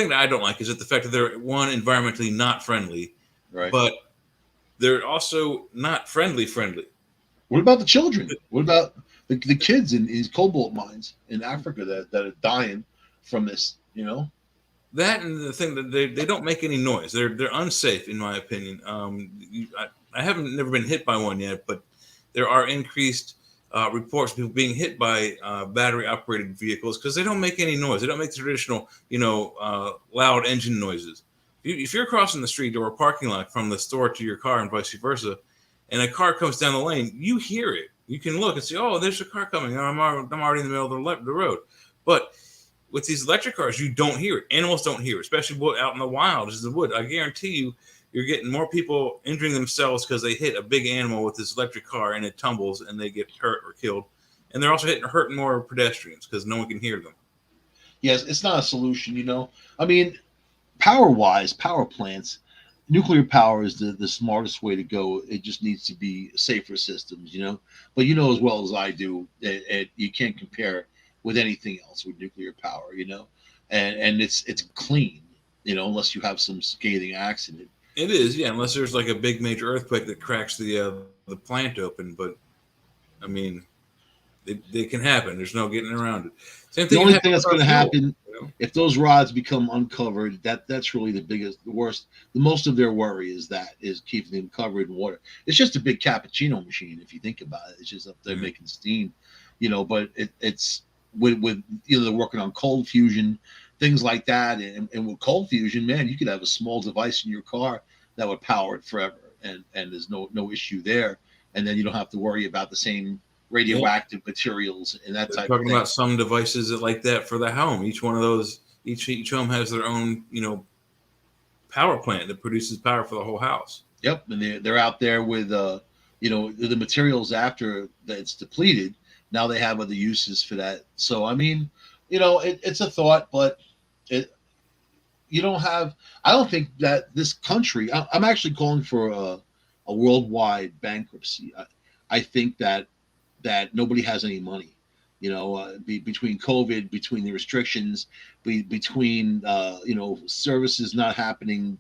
that I don't like is that the fact that they're environmentally not friendly, right. but they're also not friendly. What about the children? What about the kids in these cobalt mines in Africa that are dying from this? That and the thing that they don't make any noise. They're unsafe in my opinion. I haven't never been hit by one yet, but there are increased reports of people being hit by battery operated vehicles because they don't make any noise. They don't make the traditional loud engine noises. If you're crossing the street or a parking lot from the store to your car and vice versa, and a car comes down the lane, you hear it. You can look and see, oh, there's a car coming. I'm already in the middle of the road. But with these electric cars, you don't hear it. Animals don't hear it, especially out in the wild as the wood. I guarantee you, you're getting more people injuring themselves because they hit a big animal with this electric car and it tumbles and they get hurt or killed. And they're also hurting more pedestrians because no one can hear them. Yes, it's not a solution. I mean, power-wise, power plants, nuclear power is the smartest way to go. It just needs to be safer systems. But as well as I do, you can't compare with anything else with nuclear power. And it's clean, unless you have some scathing accident. It is, yeah, unless there's like a big major earthquake that cracks the plant open. But I mean, they can happen. There's no getting around it. Same The thing can only happen thing that's with our going to fuel. happen if those rods become uncovered, that's really the worst. The most of their worry is keeping them covered in water. It's just a big cappuccino machine if you think about it. It's just up there making steam, But it's with they're working on cold fusion, things like that, and with cold fusion, man, you could have a small device in your car that would power it forever, and there's no issue there, and then you don't have to worry about the same Yeah, radioactive materials and that they're type of talking thing. about some devices that like that for the home. Each one of those, each home has their own, power plant that produces power for the whole house. Yep, and they're out there with the materials after that it's depleted. Now they have other uses for that. So I mean, it's a thought, but it you don't have. I don't think that this country. I'm actually calling for a worldwide bankruptcy. I think that nobody has any money. Between COVID, between the restrictions, between services not happening,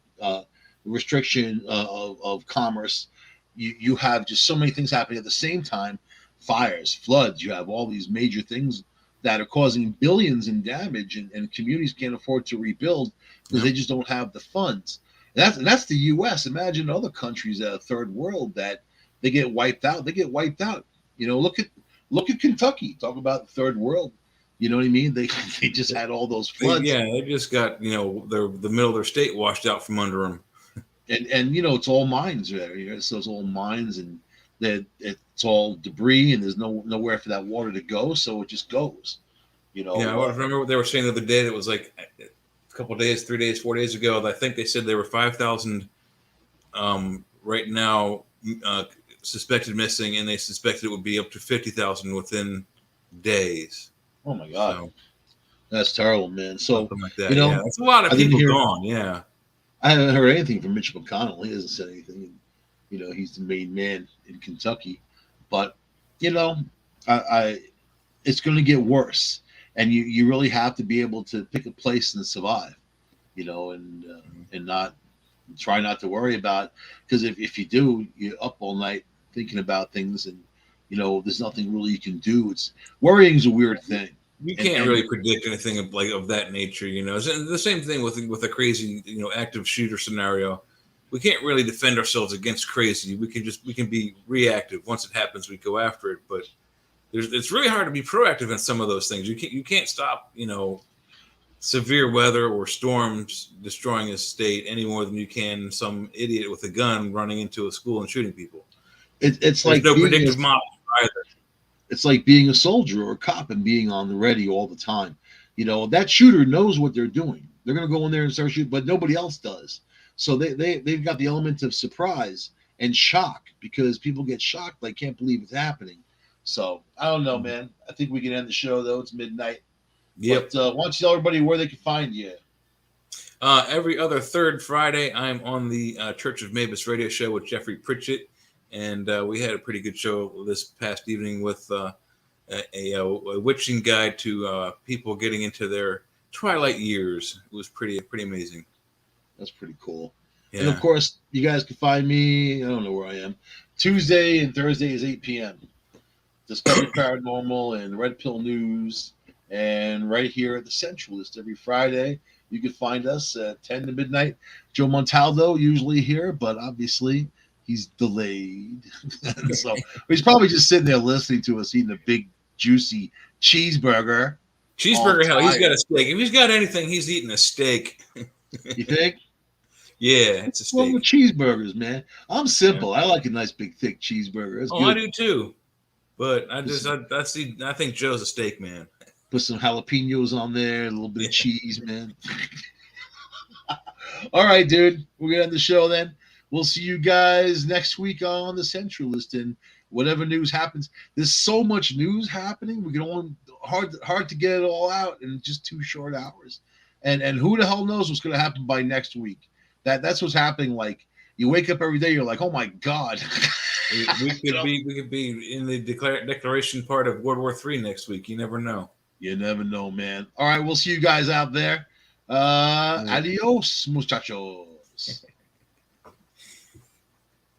restriction of commerce. you have just so many things happening at the same time. Fires, floods, you have all these major things that are causing billions in damage, and communities can't afford to rebuild because they just don't have the funds. And that's the U.S. Imagine other countries that are third world that they get wiped out. They get wiped out. Look at Kentucky. Talk about the third world. You know what I mean? They just had all those floods. They just got the middle of their state washed out from under them. And it's all mines there. So it's all mines, and that it's all debris, and there's nowhere for that water to go, so it just goes. I remember what they were saying the other day. That was like a couple of days, 3 days, 4 days ago. I think they said there were 5,000 right now suspected missing, and they suspected it would be up to 50,000 within days. Oh my God, so, that's terrible, man. So something like that. It's a lot of people gone. Yeah, I haven't heard anything from Mitch McConnell. He hasn't said anything. He's the main man in Kentucky, but I it's going to get worse, and you really have to be able to pick a place and survive, and not try not to worry about, because if you do, you're up all night thinking about things, and there's nothing really you can do. Worrying is a weird thing. You can't really predict anything of that nature. It's the same thing with a crazy active shooter scenario. We can't really defend ourselves against crazy. We can be reactive. Once it happens, we go after it. But it's really hard to be proactive in some of those things. You can't stop severe weather or storms destroying a state any more than you can some idiot with a gun running into a school and shooting people. It's like no predictive model either. It's like being a soldier or a cop and being on the ready all the time. That shooter knows what they're doing. They're going to go in there and start shooting, but nobody else does. So they've got the element of surprise and shock, because people get shocked. They can't believe it's happening. So I don't know, man. I think we can end the show, though. It's midnight. Yep. But why don't you tell everybody where they can find you? Every other third Friday, I'm on the Church of Mavis radio show with Jeffrey Pritchett. And we had a pretty good show this past evening with a witching guide to people getting into their twilight years. It was pretty amazing. That's pretty cool. Yeah. And of course, you guys can find me. I don't know where I am. Tuesday and Thursday is 8 p.m. Discovery Paranormal and Red Pill News, and right here at the Centralist every Friday. You can find us at 10 to midnight. Joe Montaldo usually here, but obviously he's delayed. So he's probably just sitting there listening to us eating a big, juicy cheeseburger. Cheeseburger, hell, he's got a steak. If he's got anything, he's eating a steak. You think? Yeah, it's a steak. What's with cheeseburgers, man? I'm simple. I like a nice, big, thick cheeseburger. That's good. I do too. But I think Joe's a steak man. Put some jalapenos on there, a little bit of cheese, man. All right, dude. We're going to end the show then. We'll see you guys next week on the Centralist, and whatever news happens. There's so much news happening. We can only hard to get it all out in just 2 short hours. And who the hell knows what's going to happen by next week? That's what's happening. Like, you wake up every day, you're like, oh my God. we could be in the declaration part of World War III next week. You never know. You never know, man. All right, we'll see you guys out there. Adios, muchachos.